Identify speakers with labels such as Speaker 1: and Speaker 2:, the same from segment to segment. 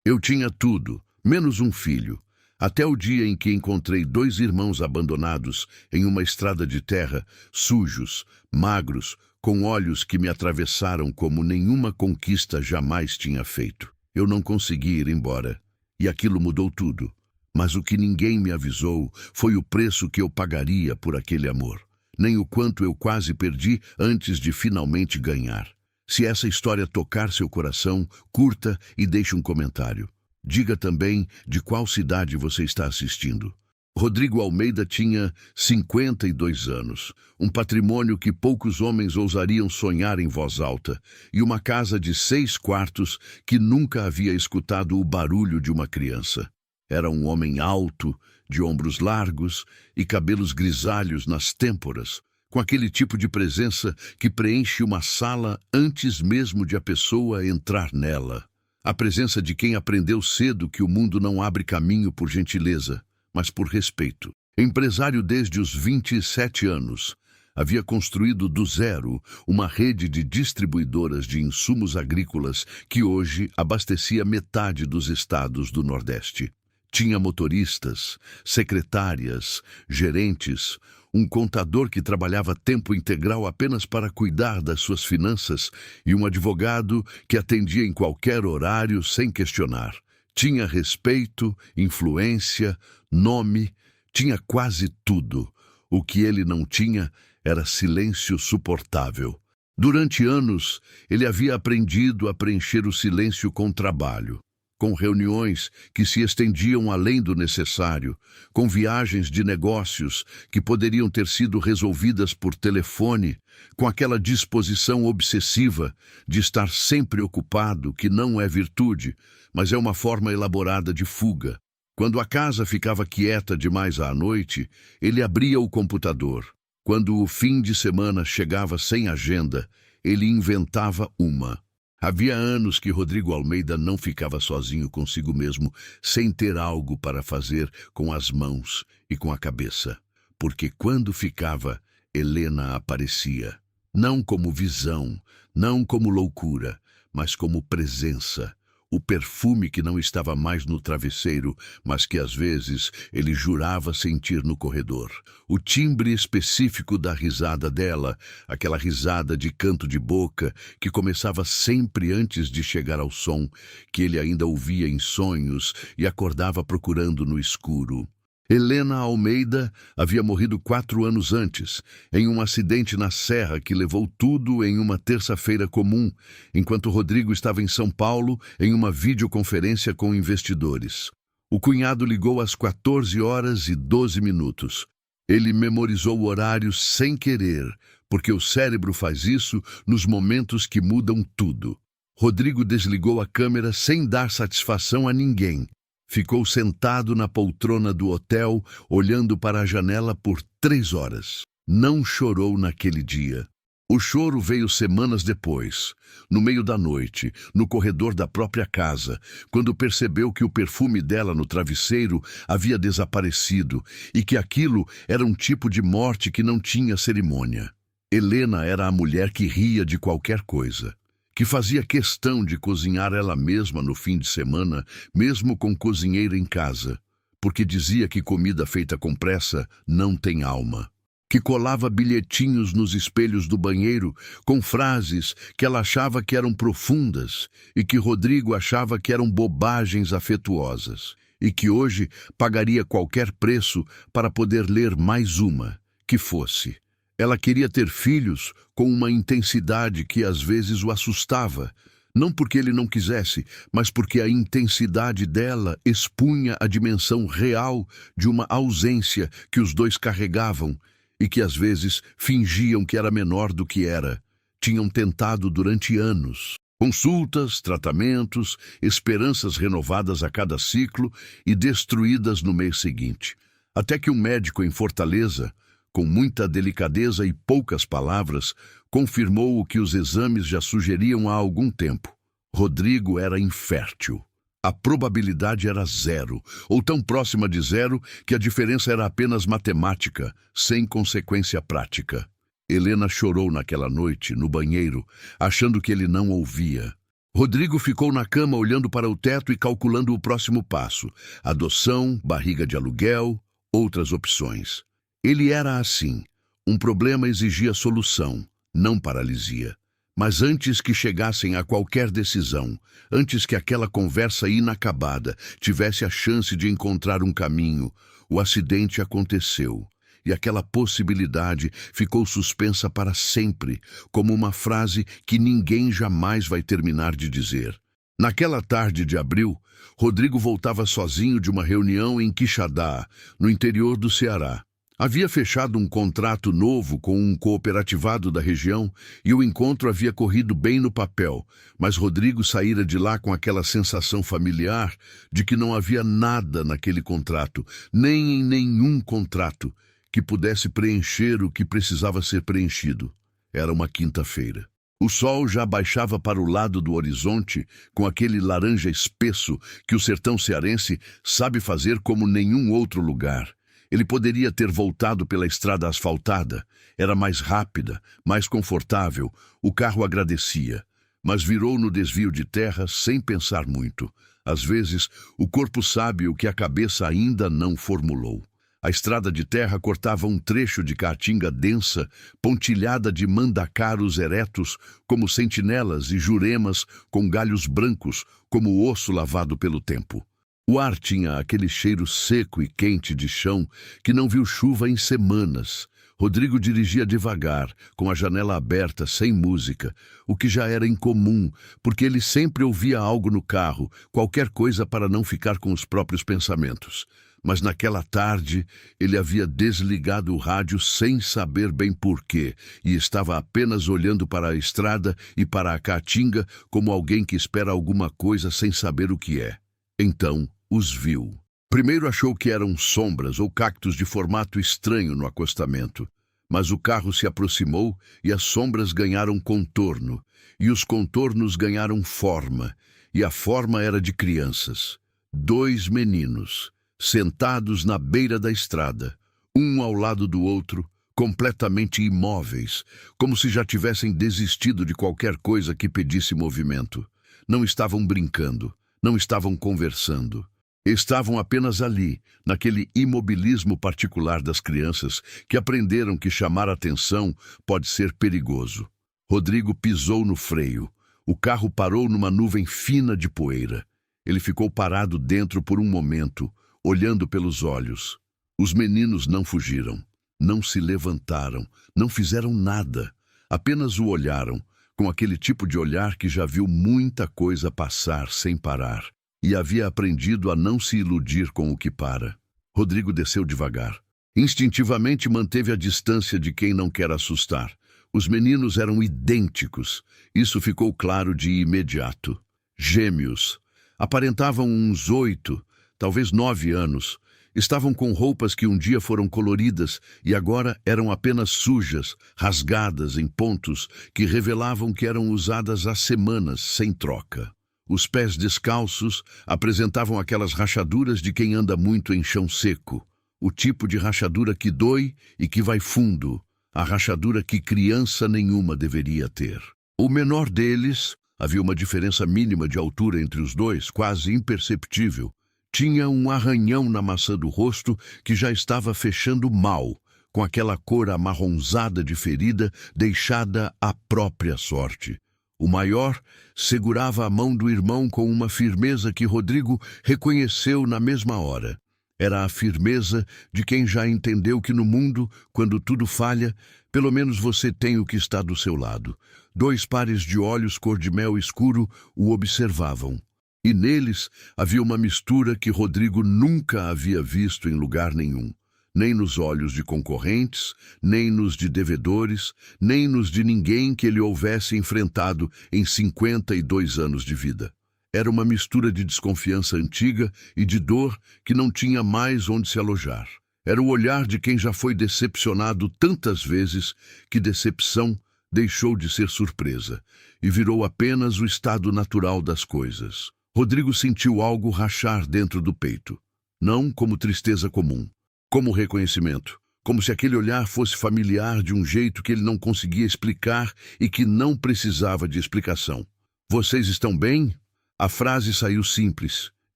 Speaker 1: Eu tinha tudo, menos um filho, até o dia em que encontrei dois irmãos abandonados em uma estrada de terra, sujos, magros, com olhos que me atravessaram como nenhuma conquista jamais tinha feito. Eu não consegui ir embora, e aquilo mudou tudo. Mas o que ninguém me avisou foi o preço que eu pagaria por aquele amor, nem o quanto eu quase perdi antes de finalmente ganhar. Se essa história tocar seu coração, curta e deixe um comentário. Diga também de qual cidade você está assistindo. Rodrigo Almeida tinha 52 anos, um patrimônio que poucos homens ousariam sonhar em voz alta, e uma casa de 6 quartos que nunca havia escutado o barulho de uma criança. Era um homem alto, de ombros largos e cabelos grisalhos nas têmporas, com aquele tipo de presença que preenche uma sala antes mesmo de a pessoa entrar nela. A presença de quem aprendeu cedo que o mundo não abre caminho por gentileza, mas por respeito. Empresário desde os 27 anos, havia construído do zero uma rede de distribuidoras de insumos agrícolas que hoje abastecia metade dos estados do Nordeste. Tinha motoristas, secretárias, gerentes, um contador que trabalhava tempo integral apenas para cuidar das suas finanças e um advogado que atendia em qualquer horário sem questionar. Tinha respeito, influência, nome, tinha quase tudo. O que ele não tinha era silêncio suportável. Durante anos, ele havia aprendido a preencher o silêncio com trabalho, com reuniões que se estendiam além do necessário, com viagens de negócios que poderiam ter sido resolvidas por telefone, com aquela disposição obsessiva de estar sempre ocupado, que não é virtude, mas é uma forma elaborada de fuga. Quando a casa ficava quieta demais à noite, ele abria o computador. Quando o fim de semana chegava sem agenda, ele inventava uma. Havia anos que Rodrigo Almeida não ficava sozinho consigo mesmo, sem ter algo para fazer com as mãos e com a cabeça. Porque quando ficava, Helena aparecia. Não como visão, não como loucura, mas como presença. O perfume que não estava mais no travesseiro, mas que às vezes ele jurava sentir no corredor. O timbre específico da risada dela, aquela risada de canto de boca que começava sempre antes de chegar ao som, que ele ainda ouvia em sonhos e acordava procurando no escuro. Helena Almeida havia morrido 4 anos antes, em um acidente na serra que levou tudo em uma terça-feira comum, enquanto Rodrigo estava em São Paulo em uma videoconferência com investidores. O cunhado ligou às 14h12. Ele memorizou o horário sem querer, porque o cérebro faz isso nos momentos que mudam tudo. Rodrigo desligou a câmera sem dar satisfação a ninguém. Ficou sentado na poltrona do hotel, olhando para a janela por 3 horas. Não chorou naquele dia. O choro veio semanas depois, no meio da noite, no corredor da própria casa, quando percebeu que o perfume dela no travesseiro havia desaparecido e que aquilo era um tipo de morte que não tinha cerimônia. Helena era a mulher que ria de qualquer coisa, que fazia questão de cozinhar ela mesma no fim de semana, mesmo com cozinheiro em casa, porque dizia que comida feita com pressa não tem alma. Que colava bilhetinhos nos espelhos do banheiro com frases que ela achava que eram profundas e que Rodrigo achava que eram bobagens afetuosas, e que hoje pagaria qualquer preço para poder ler mais uma, que fosse. Ela queria ter filhos com uma intensidade que às vezes o assustava, não porque ele não quisesse, mas porque a intensidade dela expunha a dimensão real de uma ausência que os dois carregavam e que às vezes fingiam que era menor do que era. Tinham tentado durante anos. Consultas, tratamentos, esperanças renovadas a cada ciclo e destruídas no mês seguinte. Até que um médico em Fortaleza, com muita delicadeza e poucas palavras, confirmou o que os exames já sugeriam há algum tempo. Rodrigo era infértil. A probabilidade era 0, ou tão próxima de 0 que a diferença era apenas matemática, sem consequência prática. Helena chorou naquela noite, no banheiro, achando que ele não ouvia. Rodrigo ficou na cama olhando para o teto e calculando o próximo passo. Adoção, barriga de aluguel, outras opções. Ele era assim. Um problema exigia solução, não paralisia. Mas antes que chegassem a qualquer decisão, antes que aquela conversa inacabada tivesse a chance de encontrar um caminho, o acidente aconteceu. E aquela possibilidade ficou suspensa para sempre, como uma frase que ninguém jamais vai terminar de dizer. Naquela tarde de abril, Rodrigo voltava sozinho de uma reunião em Quixadá, no interior do Ceará. Havia fechado um contrato novo com um cooperativado da região e o encontro havia corrido bem no papel, mas Rodrigo saíra de lá com aquela sensação familiar de que não havia nada naquele contrato, nem em nenhum contrato, que pudesse preencher o que precisava ser preenchido. Era uma quinta-feira. O sol já baixava para o lado do horizonte, com aquele laranja espesso que o sertão cearense sabe fazer como nenhum outro lugar. Ele poderia ter voltado pela estrada asfaltada. Era mais rápida, mais confortável. O carro agradecia, mas virou no desvio de terra sem pensar muito. Às vezes, o corpo sabe o que a cabeça ainda não formulou. A estrada de terra cortava um trecho de caatinga densa, pontilhada de mandacaros eretos, como sentinelas e juremas com galhos brancos, como osso lavado pelo tempo. O ar tinha aquele cheiro seco e quente de chão que não viu chuva em semanas. Rodrigo dirigia devagar, com a janela aberta, sem música, o que já era incomum, porque ele sempre ouvia algo no carro, qualquer coisa para não ficar com os próprios pensamentos. Mas naquela tarde ele havia desligado o rádio sem saber bem porquê e estava apenas olhando para a estrada e para a caatinga como alguém que espera alguma coisa sem saber o que é. Então os viu. Primeiro achou que eram sombras ou cactos de formato estranho no acostamento, mas o carro se aproximou e as sombras ganharam contorno, e os contornos ganharam forma, e a forma era de crianças. 2 meninos, sentados na beira da estrada, um ao lado do outro, completamente imóveis, como se já tivessem desistido de qualquer coisa que pedisse movimento. Não estavam brincando, não estavam conversando. Estavam apenas ali, naquele imobilismo particular das crianças que aprenderam que chamar atenção pode ser perigoso. Rodrigo pisou no freio. O carro parou numa nuvem fina de poeira. Ele ficou parado dentro por um momento, olhando pelos olhos. Os meninos não fugiram, não se levantaram, não fizeram nada. Apenas o olharam, com aquele tipo de olhar que já viu muita coisa passar sem parar. E havia aprendido a não se iludir com o que para. Rodrigo desceu devagar. Instintivamente manteve a distância de quem não quer assustar. Os meninos eram idênticos. Isso ficou claro de imediato. Gêmeos. Aparentavam uns 8, talvez 9 anos. Estavam com roupas que um dia foram coloridas e agora eram apenas sujas, rasgadas em pontos que revelavam que eram usadas há semanas, sem troca. Os pés descalços apresentavam aquelas rachaduras de quem anda muito em chão seco. O tipo de rachadura que dói e que vai fundo. A rachadura que criança nenhuma deveria ter. O menor deles, havia uma diferença mínima de altura entre os dois, quase imperceptível. Tinha um arranhão na maçã do rosto que já estava fechando mal, com aquela cor amarronzada de ferida deixada à própria sorte. O maior segurava a mão do irmão com uma firmeza que Rodrigo reconheceu na mesma hora. Era a firmeza de quem já entendeu que no mundo, quando tudo falha, pelo menos você tem o que está do seu lado. 2 pares de olhos cor de mel escuro o observavam. E neles havia uma mistura que Rodrigo nunca havia visto em lugar nenhum. Nem nos olhos de concorrentes, nem nos de devedores, nem nos de ninguém que ele houvesse enfrentado em 52 anos de vida. Era uma mistura de desconfiança antiga e de dor que não tinha mais onde se alojar. Era o olhar de quem já foi decepcionado tantas vezes que decepção deixou de ser surpresa e virou apenas o estado natural das coisas. Rodrigo sentiu algo rachar dentro do peito, não como tristeza comum, como reconhecimento, como se aquele olhar fosse familiar de um jeito que ele não conseguia explicar e que não precisava de explicação. Vocês estão bem? A frase saiu simples,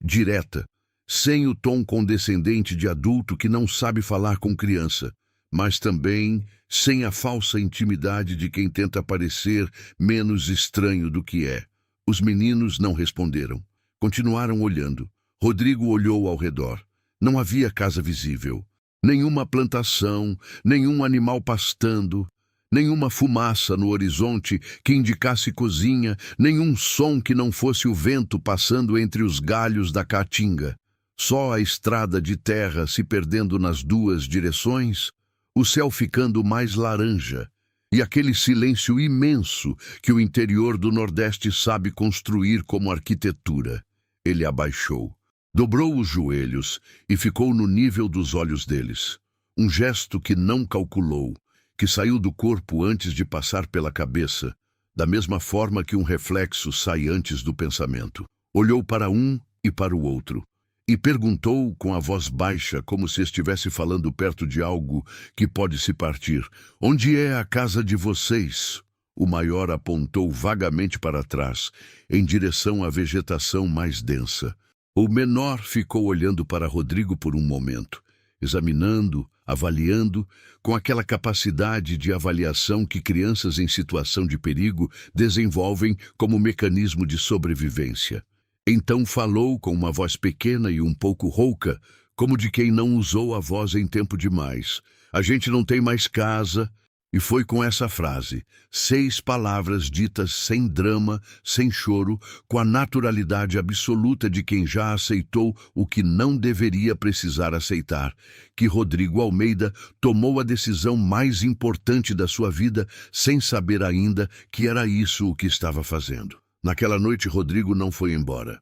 Speaker 1: direta, sem o tom condescendente de adulto que não sabe falar com criança, mas também sem a falsa intimidade de quem tenta parecer menos estranho do que é. Os meninos não responderam. Continuaram olhando. Rodrigo olhou ao redor. Não havia casa visível. Nenhuma plantação, nenhum animal pastando, nenhuma fumaça no horizonte que indicasse cozinha, nenhum som que não fosse o vento passando entre os galhos da caatinga. Só a estrada de terra se perdendo nas duas direções, o céu ficando mais laranja, e aquele silêncio imenso que o interior do Nordeste sabe construir como arquitetura. Ele abaixou, dobrou os joelhos e ficou no nível dos olhos deles. Um gesto que não calculou, que saiu do corpo antes de passar pela cabeça, da mesma forma que um reflexo sai antes do pensamento. Olhou para um e para o outro, e perguntou com a voz baixa, como se estivesse falando perto de algo que pode se partir: "Onde é a casa de vocês?" O maior apontou vagamente para trás, em direção à vegetação mais densa. O menor ficou olhando para Rodrigo por um momento, examinando, avaliando, com aquela capacidade de avaliação que crianças em situação de perigo desenvolvem como mecanismo de sobrevivência. Então falou com uma voz pequena e um pouco rouca, como de quem não usou a voz em tempo demais. "A gente não tem mais casa." E foi com essa frase, 6 palavras ditas sem drama, sem choro, com a naturalidade absoluta de quem já aceitou o que não deveria precisar aceitar, que Rodrigo Almeida tomou a decisão mais importante da sua vida, sem saber ainda que era isso o que estava fazendo. Naquela noite, Rodrigo não foi embora.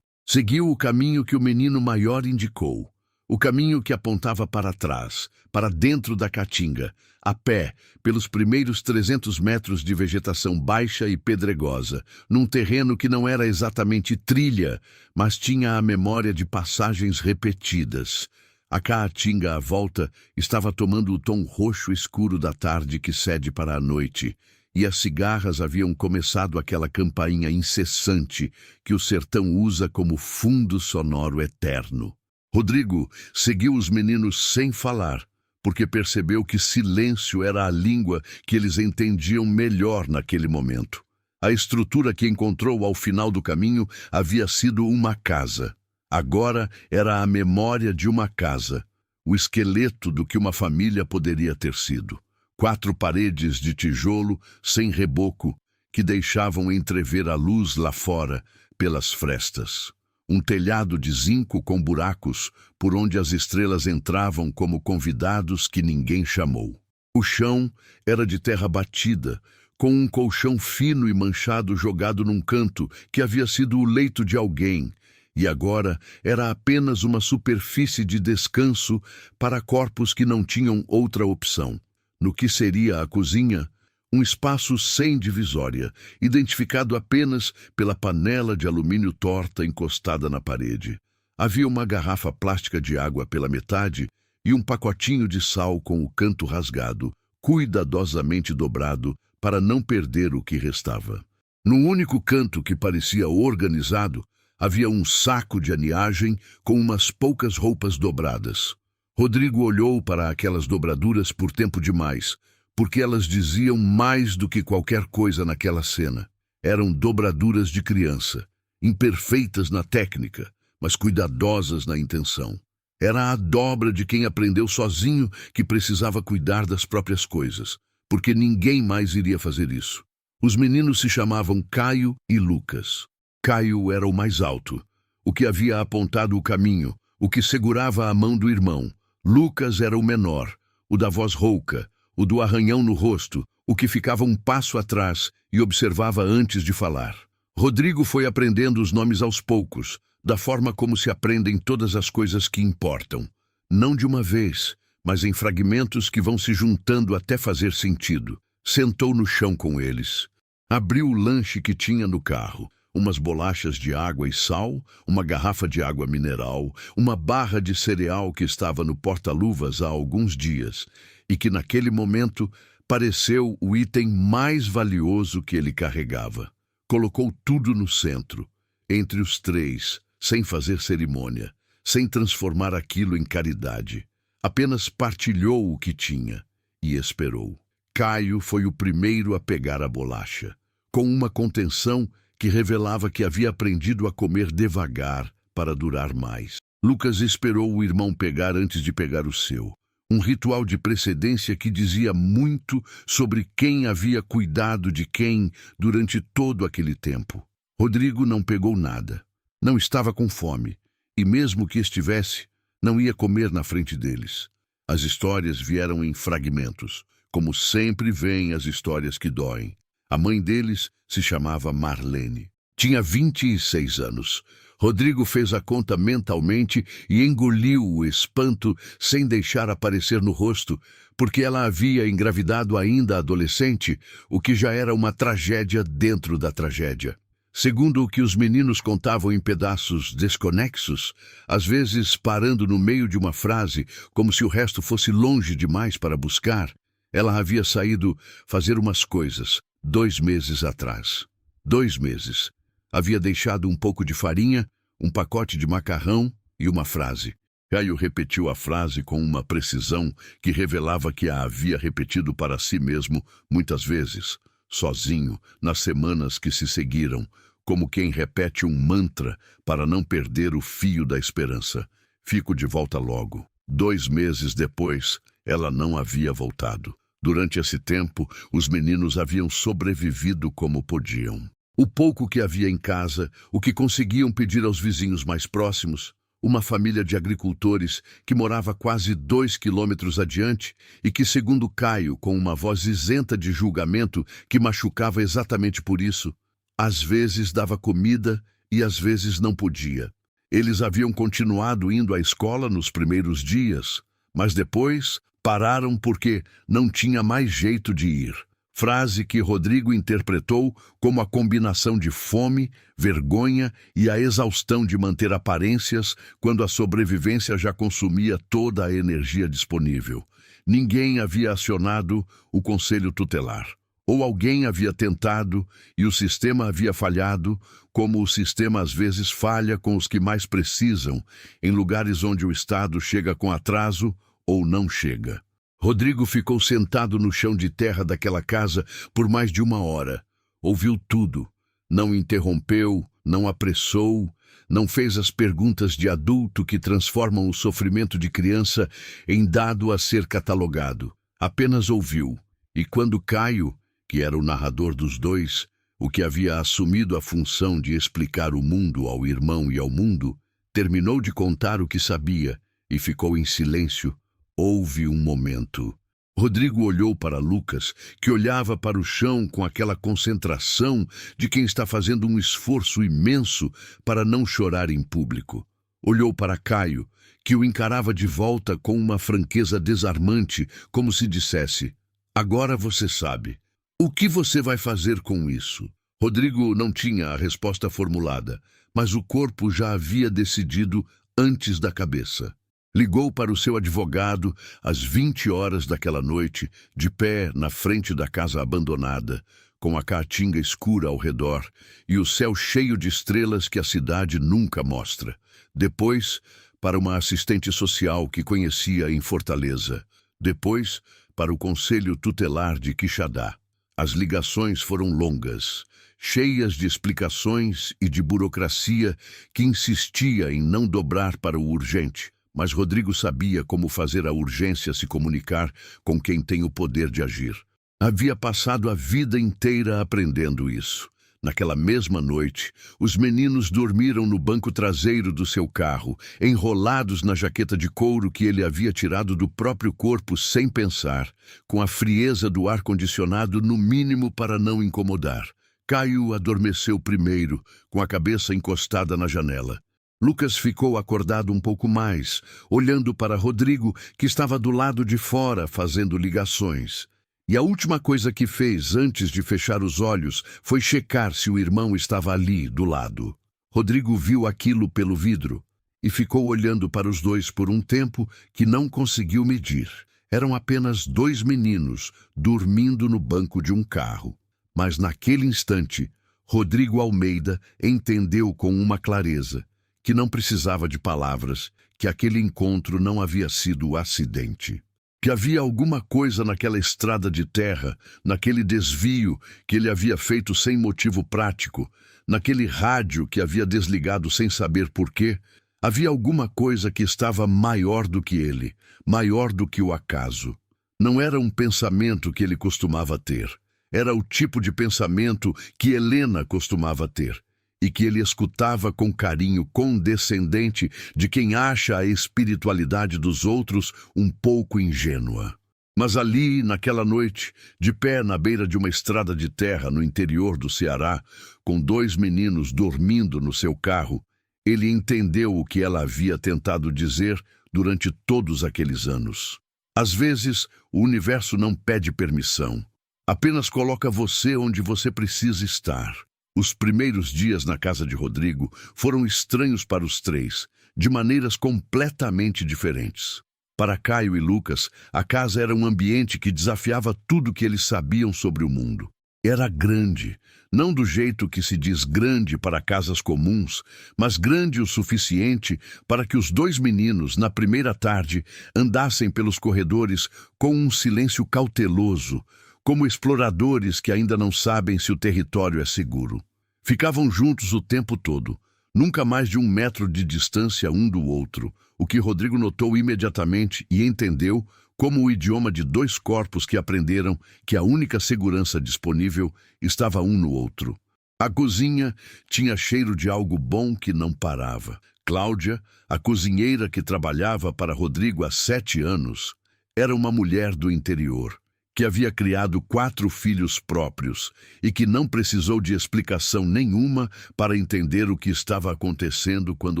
Speaker 1: Seguiu o caminho que o menino maior indicou. O caminho que apontava para trás, para dentro da caatinga, a pé, pelos primeiros 300 metros de vegetação baixa e pedregosa, num terreno que não era exatamente trilha, mas tinha a memória de passagens repetidas. A caatinga à volta estava tomando o tom roxo escuro da tarde que cede para a noite, e as cigarras haviam começado aquela campainha incessante que o sertão usa como fundo sonoro eterno. Rodrigo seguiu os meninos sem falar, porque percebeu que silêncio era a língua que eles entendiam melhor naquele momento. A estrutura que encontrou ao final do caminho havia sido uma casa. Agora era a memória de uma casa, o esqueleto do que uma família poderia ter sido. 4 paredes de tijolo sem reboco que deixavam entrever a luz lá fora pelas frestas. Um telhado de zinco com buracos por onde as estrelas entravam como convidados que ninguém chamou. O chão era de terra batida, com um colchão fino e manchado jogado num canto que havia sido o leito de alguém, e agora era apenas uma superfície de descanso para corpos que não tinham outra opção. No que seria a cozinha, um espaço sem divisória, identificado apenas pela panela de alumínio torta encostada na parede. Havia uma garrafa plástica de água pela metade e um pacotinho de sal com o canto rasgado, cuidadosamente dobrado para não perder o que restava. No único canto que parecia organizado, havia um saco de aniagem com umas poucas roupas dobradas. Rodrigo olhou para aquelas dobraduras por tempo demais, porque elas diziam mais do que qualquer coisa naquela cena. Eram dobraduras de criança, imperfeitas na técnica, mas cuidadosas na intenção. Era a dobra de quem aprendeu sozinho que precisava cuidar das próprias coisas, porque ninguém mais iria fazer isso. Os meninos se chamavam Caio e Lucas. Caio era o mais alto, o que havia apontado o caminho, o que segurava a mão do irmão. Lucas era o menor, o da voz rouca, o do arranhão no rosto, o que ficava um passo atrás e observava antes de falar. Rodrigo foi aprendendo os nomes aos poucos, da forma como se aprendem todas as coisas que importam. Não de uma vez, mas em fragmentos que vão se juntando até fazer sentido. Sentou no chão com eles. Abriu o lanche que tinha no carro. Umas bolachas de água e sal, uma garrafa de água mineral, uma barra de cereal que estava no porta-luvas há alguns dias e que naquele momento pareceu o item mais valioso que ele carregava. colocou tudo no centro, entre os três, sem fazer cerimônia, sem transformar aquilo em caridade. Apenas partilhou o que tinha e esperou. Caio foi o primeiro a pegar a bolacha, com uma contenção que revelava que havia aprendido a comer devagar para durar mais. Lucas esperou o irmão pegar antes de pegar o seu. Um ritual de precedência que dizia muito sobre quem havia cuidado de quem durante todo aquele tempo. Rodrigo não pegou nada. Não estava com fome. E mesmo que estivesse, não ia comer na frente deles. As histórias vieram em fragmentos, como sempre vêm as histórias que doem. A mãe deles se chamava Marlene. Tinha 26 anos. Rodrigo fez a conta mentalmente e engoliu o espanto sem deixar aparecer no rosto, porque ela havia engravidado ainda adolescente, o que já era uma tragédia dentro da tragédia. Segundo o que os meninos contavam em pedaços desconexos, às vezes parando no meio de uma frase, como se o resto fosse longe demais para buscar, ela havia saído fazer umas coisas 2 meses atrás. 2 meses. Havia deixado um pouco de farinha, um pacote de macarrão e uma frase. Caio repetiu a frase com uma precisão que revelava que a havia repetido para si mesmo muitas vezes, sozinho, nas semanas que se seguiram, como quem repete um mantra para não perder o fio da esperança. Fico de volta logo. 2 meses depois, ela não havia voltado. Durante esse tempo, os meninos haviam sobrevivido como podiam. O pouco que havia em casa, o que conseguiam pedir aos vizinhos mais próximos, uma família de agricultores que morava quase 2 quilômetros adiante e que, segundo Caio, com uma voz isenta de julgamento que machucava exatamente por isso, às vezes dava comida e às vezes não podia. Eles haviam continuado indo à escola nos primeiros dias, mas depois pararam porque não tinha mais jeito de ir. Frase que Rodrigo interpretou como a combinação de fome, vergonha e a exaustão de manter aparências quando a sobrevivência já consumia toda a energia disponível. Ninguém havia acionado o conselho tutelar. Ou alguém havia tentado e o sistema havia falhado, como o sistema às vezes falha com os que mais precisam, em lugares onde o Estado chega com atraso ou não chega. Rodrigo ficou sentado no chão de terra daquela casa por mais de 1 hora. Ouviu tudo. Não interrompeu, não apressou, não fez as perguntas de adulto que transformam o sofrimento de criança em dado a ser catalogado. Apenas ouviu. E quando Caio, que era o narrador dos dois, o que havia assumido a função de explicar o mundo ao irmão e ao mundo, terminou de contar o que sabia e ficou em silêncio, houve um momento. Rodrigo olhou para Lucas, que olhava para o chão com aquela concentração de quem está fazendo um esforço imenso para não chorar em público. Olhou para Caio, que o encarava de volta com uma franqueza desarmante, como se dissesse: "Agora você sabe. O que você vai fazer com isso?" Rodrigo não tinha a resposta formulada, mas o corpo já havia decidido antes da cabeça. Ligou para o seu advogado às 20 horas daquela noite, de pé na frente da casa abandonada, com a caatinga escura ao redor e o céu cheio de estrelas que a cidade nunca mostra. Depois, para uma assistente social que conhecia em Fortaleza. Depois, para o Conselho Tutelar de Quixadá. As ligações foram longas, cheias de explicações e de burocracia que insistia em não dobrar para o urgente. Mas Rodrigo sabia como fazer a urgência se comunicar com quem tem o poder de agir. Havia passado a vida inteira aprendendo isso. Naquela mesma noite, os meninos dormiram no banco traseiro do seu carro, enrolados na jaqueta de couro que ele havia tirado do próprio corpo sem pensar, com a frieza do ar-condicionado no mínimo para não incomodar. Caio adormeceu primeiro, com a cabeça encostada na janela. Lucas ficou acordado um pouco mais, olhando para Rodrigo, que estava do lado de fora fazendo ligações. E a última coisa que fez antes de fechar os olhos foi checar se o irmão estava ali, do lado. Rodrigo viu aquilo pelo vidro e ficou olhando para os dois por um tempo que não conseguiu medir. Eram apenas 2 meninos dormindo no banco de um carro. Mas naquele instante, Rodrigo Almeida entendeu com uma clareza que não precisava de palavras, que aquele encontro não havia sido acidente. Que havia alguma coisa naquela estrada de terra, naquele desvio que ele havia feito sem motivo prático, naquele rádio que havia desligado sem saber porquê. Havia alguma coisa que estava maior do que ele, maior do que o acaso. Não era um pensamento que ele costumava ter. Era o tipo de pensamento que Helena costumava ter, e que ele escutava com carinho condescendente de quem acha a espiritualidade dos outros um pouco ingênua. Mas ali, naquela noite, de pé na beira de uma estrada de terra no interior do Ceará, com 2 meninos dormindo no seu carro, ele entendeu o que ela havia tentado dizer durante todos aqueles anos. Às vezes, o universo não pede permissão. Apenas coloca você onde você precisa estar. Os primeiros dias na casa de Rodrigo foram estranhos para os 3, de maneiras completamente diferentes. Para Caio e Lucas, a casa era um ambiente que desafiava tudo que eles sabiam sobre o mundo. Era grande, não do jeito que se diz grande para casas comuns, mas grande o suficiente para que os 2 meninos, na primeira tarde, andassem pelos corredores com um silêncio cauteloso, como exploradores que ainda não sabem se o território é seguro. Ficavam juntos o tempo todo, nunca mais de 1 metro de distância um do outro, o que Rodrigo notou imediatamente e entendeu como o idioma de 2 corpos que aprenderam que a única segurança disponível estava um no outro. A cozinha tinha cheiro de algo bom que não parava. Cláudia, a cozinheira que trabalhava para Rodrigo há 7 anos, era uma mulher do interior, que havia criado 4 filhos próprios e que não precisou de explicação nenhuma para entender o que estava acontecendo quando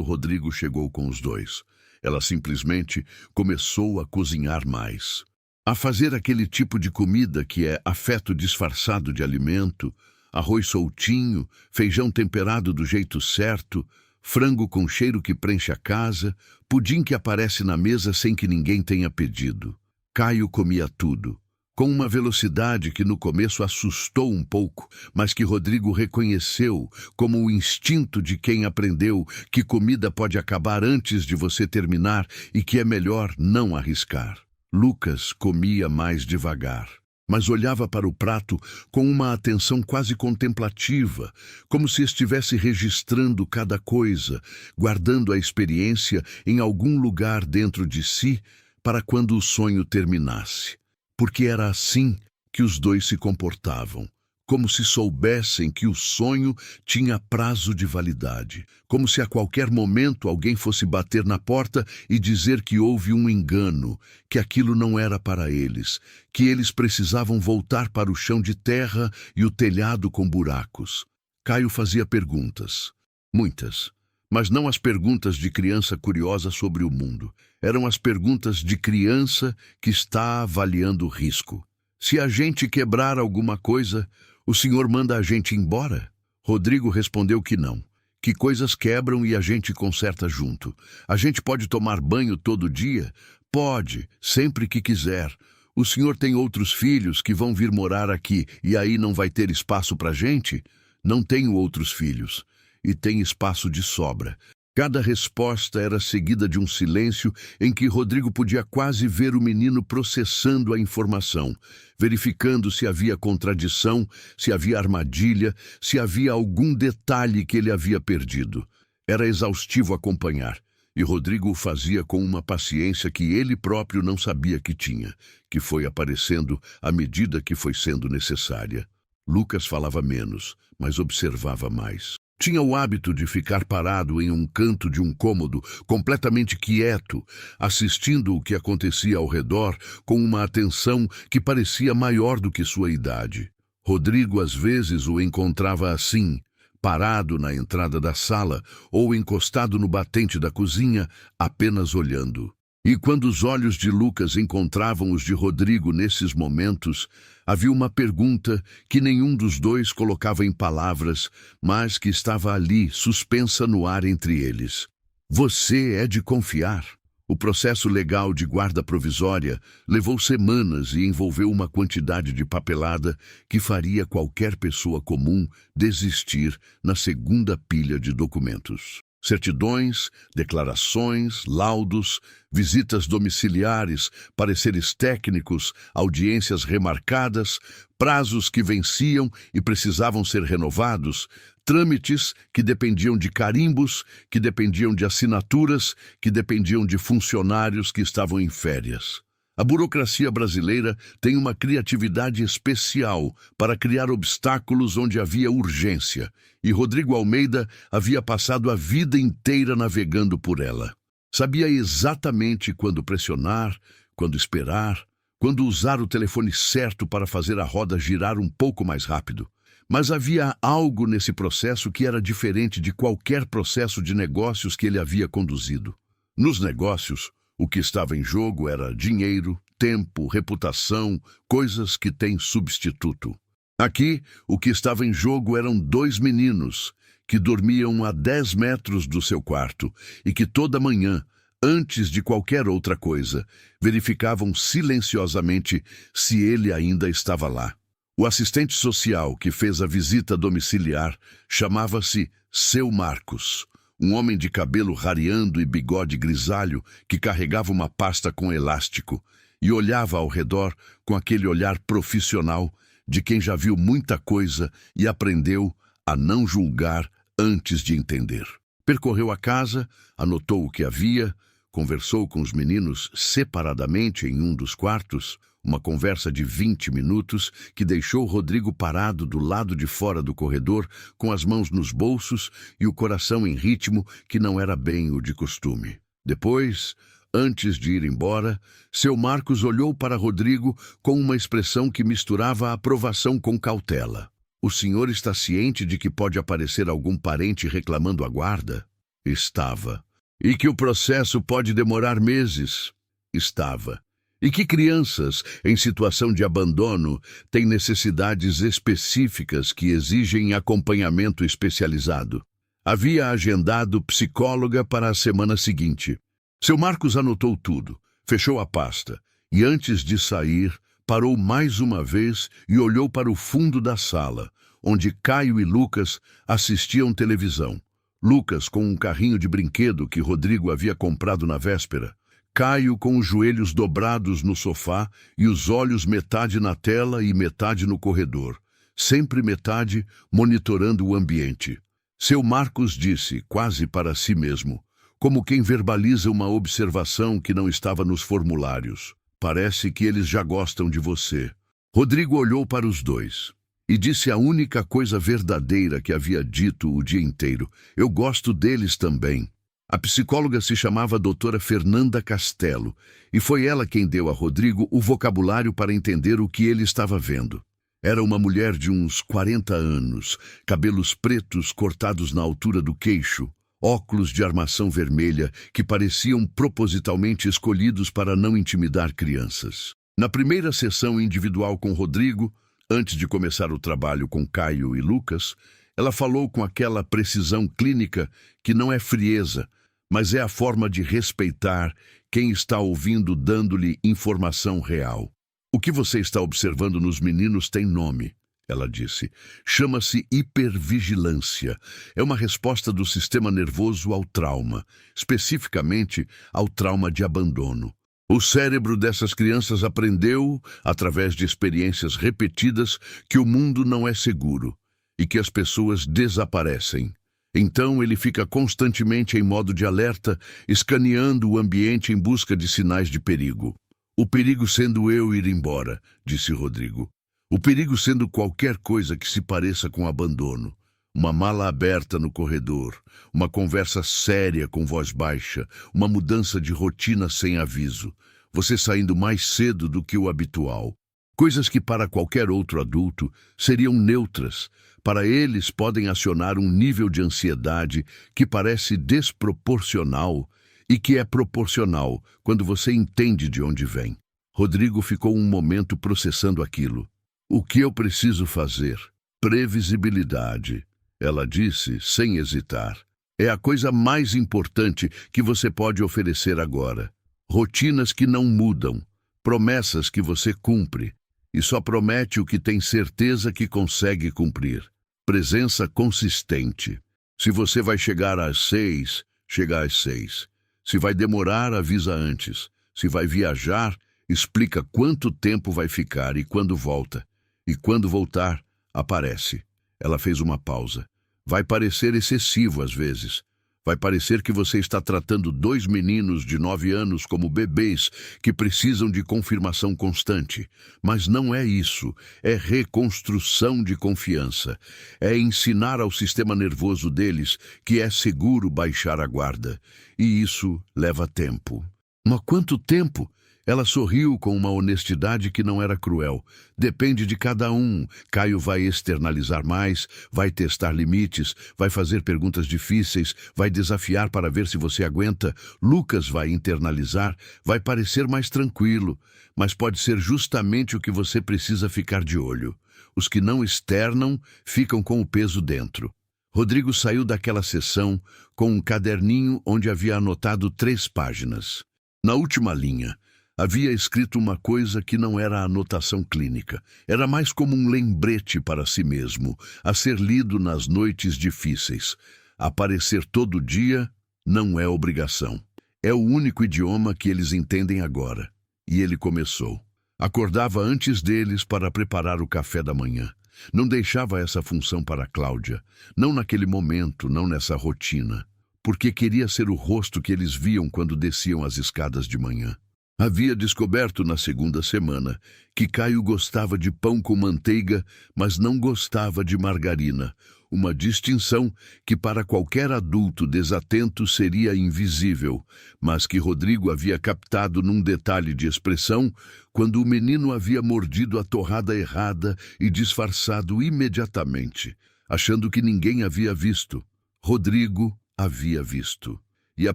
Speaker 1: Rodrigo chegou com os 2. Ela simplesmente começou a cozinhar mais, a fazer aquele tipo de comida que é afeto disfarçado de alimento, arroz soltinho, feijão temperado do jeito certo, frango com cheiro que preenche a casa, pudim que aparece na mesa sem que ninguém tenha pedido. Caio comia tudo, com uma velocidade que no começo assustou um pouco, mas que Rodrigo reconheceu como o instinto de quem aprendeu que comida pode acabar antes de você terminar e que é melhor não arriscar. Lucas comia mais devagar, mas olhava para o prato com uma atenção quase contemplativa, como se estivesse registrando cada coisa, guardando a experiência em algum lugar dentro de si para quando o sonho terminasse. Porque era assim que os 2 se comportavam, como se soubessem que o sonho tinha prazo de validade, como se a qualquer momento alguém fosse bater na porta e dizer que houve um engano, que aquilo não era para eles, que eles precisavam voltar para o chão de terra e o telhado com buracos. Caio fazia perguntas, muitas, mas não as perguntas de criança curiosa sobre o mundo. Eram as perguntas de criança que está avaliando o risco. Se a gente quebrar alguma coisa, o senhor manda a gente embora? Rodrigo respondeu que não, que coisas quebram e a gente conserta junto. A gente pode tomar banho todo dia? Pode, sempre que quiser. O senhor tem outros filhos que vão vir morar aqui e aí não vai ter espaço pra gente? Não tenho outros filhos. E tem espaço de sobra. Cada resposta era seguida de um silêncio em que Rodrigo podia quase ver o menino processando a informação, verificando se havia contradição, se havia armadilha, se havia algum detalhe que ele havia perdido. Era exaustivo acompanhar, e Rodrigo o fazia com uma paciência que ele próprio não sabia que tinha, que foi aparecendo à medida que foi sendo necessária. Lucas falava menos, mas observava mais. Tinha o hábito de ficar parado em um canto de um cômodo, completamente quieto, assistindo o que acontecia ao redor com uma atenção que parecia maior do que sua idade. Rodrigo às vezes o encontrava assim, parado na entrada da sala ou encostado no batente da cozinha, apenas olhando. E quando os olhos de Lucas encontravam os de Rodrigo nesses momentos, havia uma pergunta que nenhum dos 2 colocava em palavras, mas que estava ali, suspensa no ar entre eles. Você é de confiar? O processo legal de guarda provisória levou semanas e envolveu uma quantidade de papelada que faria qualquer pessoa comum desistir na segunda pilha de documentos. Certidões, declarações, laudos, visitas domiciliares, pareceres técnicos, audiências remarcadas, prazos que venciam e precisavam ser renovados, trâmites que dependiam de carimbos, que dependiam de assinaturas, que dependiam de funcionários que estavam em férias. A burocracia brasileira tem uma criatividade especial para criar obstáculos onde havia urgência, e Rodrigo Almeida havia passado a vida inteira navegando por ela. Sabia exatamente quando pressionar, quando esperar, quando usar o telefone certo para fazer a roda girar um pouco mais rápido. Mas havia algo nesse processo que era diferente de qualquer processo de negócios que ele havia conduzido. Nos negócios, o que estava em jogo era dinheiro, tempo, reputação, coisas que têm substituto. Aqui, o que estava em jogo eram 2 meninos que dormiam a 10 metros do seu quarto e que toda manhã, antes de qualquer outra coisa, verificavam silenciosamente se ele ainda estava lá. O assistente social que fez a visita domiciliar chamava-se Seu Marcos, um homem de cabelo rareando e bigode grisalho que carregava uma pasta com elástico e olhava ao redor com aquele olhar profissional de quem já viu muita coisa e aprendeu a não julgar antes de entender. Percorreu a casa, anotou o que havia, conversou com os meninos separadamente em um dos quartos, uma conversa de 20 minutos que deixou Rodrigo parado do lado de fora do corredor, com as mãos nos bolsos e o coração em ritmo que não era bem o de costume. Depois, antes de ir embora, Seu Marcos olhou para Rodrigo com uma expressão que misturava aprovação com cautela. O senhor está ciente de que pode aparecer algum parente reclamando a guarda? Estava. E que o processo pode demorar meses? Estava. E que crianças em situação de abandono têm necessidades específicas que exigem acompanhamento especializado? Havia agendado psicóloga para a semana seguinte. Seu Marcos anotou tudo, fechou a pasta e, antes de sair, parou mais uma vez e olhou para o fundo da sala, onde Caio e Lucas assistiam televisão. Lucas com um carrinho de brinquedo que Rodrigo havia comprado na véspera. Caio com os joelhos dobrados no sofá e os olhos metade na tela e metade no corredor, sempre metade monitorando o ambiente. Seu Marcos disse, quase para si mesmo, como quem verbaliza uma observação que não estava nos formulários: parece que eles já gostam de você. Rodrigo olhou para os dois e disse a única coisa verdadeira que havia dito o dia inteiro: eu gosto deles também. A psicóloga se chamava doutora Fernanda Castelo, e foi ela quem deu a Rodrigo o vocabulário para entender o que ele estava vendo. Era uma mulher de uns 40 anos, cabelos pretos cortados na altura do queixo, óculos de armação vermelha que pareciam propositalmente escolhidos para não intimidar crianças. Na primeira sessão individual com Rodrigo, antes de começar o trabalho com Caio e Lucas, ela falou com aquela precisão clínica que não é frieza, mas é a forma de respeitar quem está ouvindo, dando-lhe informação real. O que você está observando nos meninos tem nome, ela disse. Chama-se hipervigilância. É uma resposta do sistema nervoso ao trauma, especificamente ao trauma de abandono. O cérebro dessas crianças aprendeu, através de experiências repetidas, que o mundo não é seguro e que as pessoas desaparecem. Então ele fica constantemente em modo de alerta, escaneando o ambiente em busca de sinais de perigo. O perigo sendo eu ir embora, disse Rodrigo. O perigo sendo qualquer coisa que se pareça com abandono. Uma mala aberta no corredor, uma conversa séria com voz baixa, uma mudança de rotina sem aviso, você saindo mais cedo do que o habitual. Coisas que para qualquer outro adulto seriam neutras, para eles podem acionar um nível de ansiedade que parece desproporcional e que é proporcional quando você entende de onde vem. Rodrigo ficou um momento processando aquilo. O que eu preciso fazer? Previsibilidade, ela disse sem hesitar. É a coisa mais importante que você pode oferecer agora. rotinas que não mudam, promessas que você cumpre e só promete o que tem certeza que consegue cumprir. Presença consistente. Se você vai chegar às 6, chega às 6. Se vai demorar, avisa antes. Se vai viajar, explica quanto tempo vai ficar e quando volta. E quando voltar, aparece. Ela fez uma pausa. Vai parecer excessivo às vezes. Vai parecer que você está tratando 2 meninos de 9 anos como bebês que precisam de confirmação constante. Mas não é isso. É reconstrução de confiança. É ensinar ao sistema nervoso deles que é seguro baixar a guarda. E isso leva tempo. Mas quanto tempo? Ela sorriu com uma honestidade que não era cruel. Depende de cada um. Caio vai externalizar mais, vai testar limites, vai fazer perguntas difíceis, vai desafiar para ver se você aguenta. Lucas vai internalizar, vai parecer mais tranquilo, mas pode ser justamente o que você precisa ficar de olho. Os que não externam ficam com o peso dentro. Rodrigo saiu daquela sessão com um caderninho onde havia anotado 3 páginas. Na última linha, havia escrito uma coisa que não era anotação clínica. Era mais como um lembrete para si mesmo, a ser lido nas noites difíceis. Aparecer todo dia não é obrigação. É o único idioma que eles entendem agora. E ele começou. Acordava antes deles para preparar o café da manhã. Não deixava essa função para Cláudia. Não naquele momento, não nessa rotina. Porque queria ser o rosto que eles viam quando desciam as escadas de manhã. Havia descoberto na segunda semana que Caio gostava de pão com manteiga, mas não gostava de margarina, uma distinção que para qualquer adulto desatento seria invisível, mas que Rodrigo havia captado num detalhe de expressão quando o menino havia mordido a torrada errada e disfarçado imediatamente, achando que ninguém havia visto. Rodrigo havia visto. E a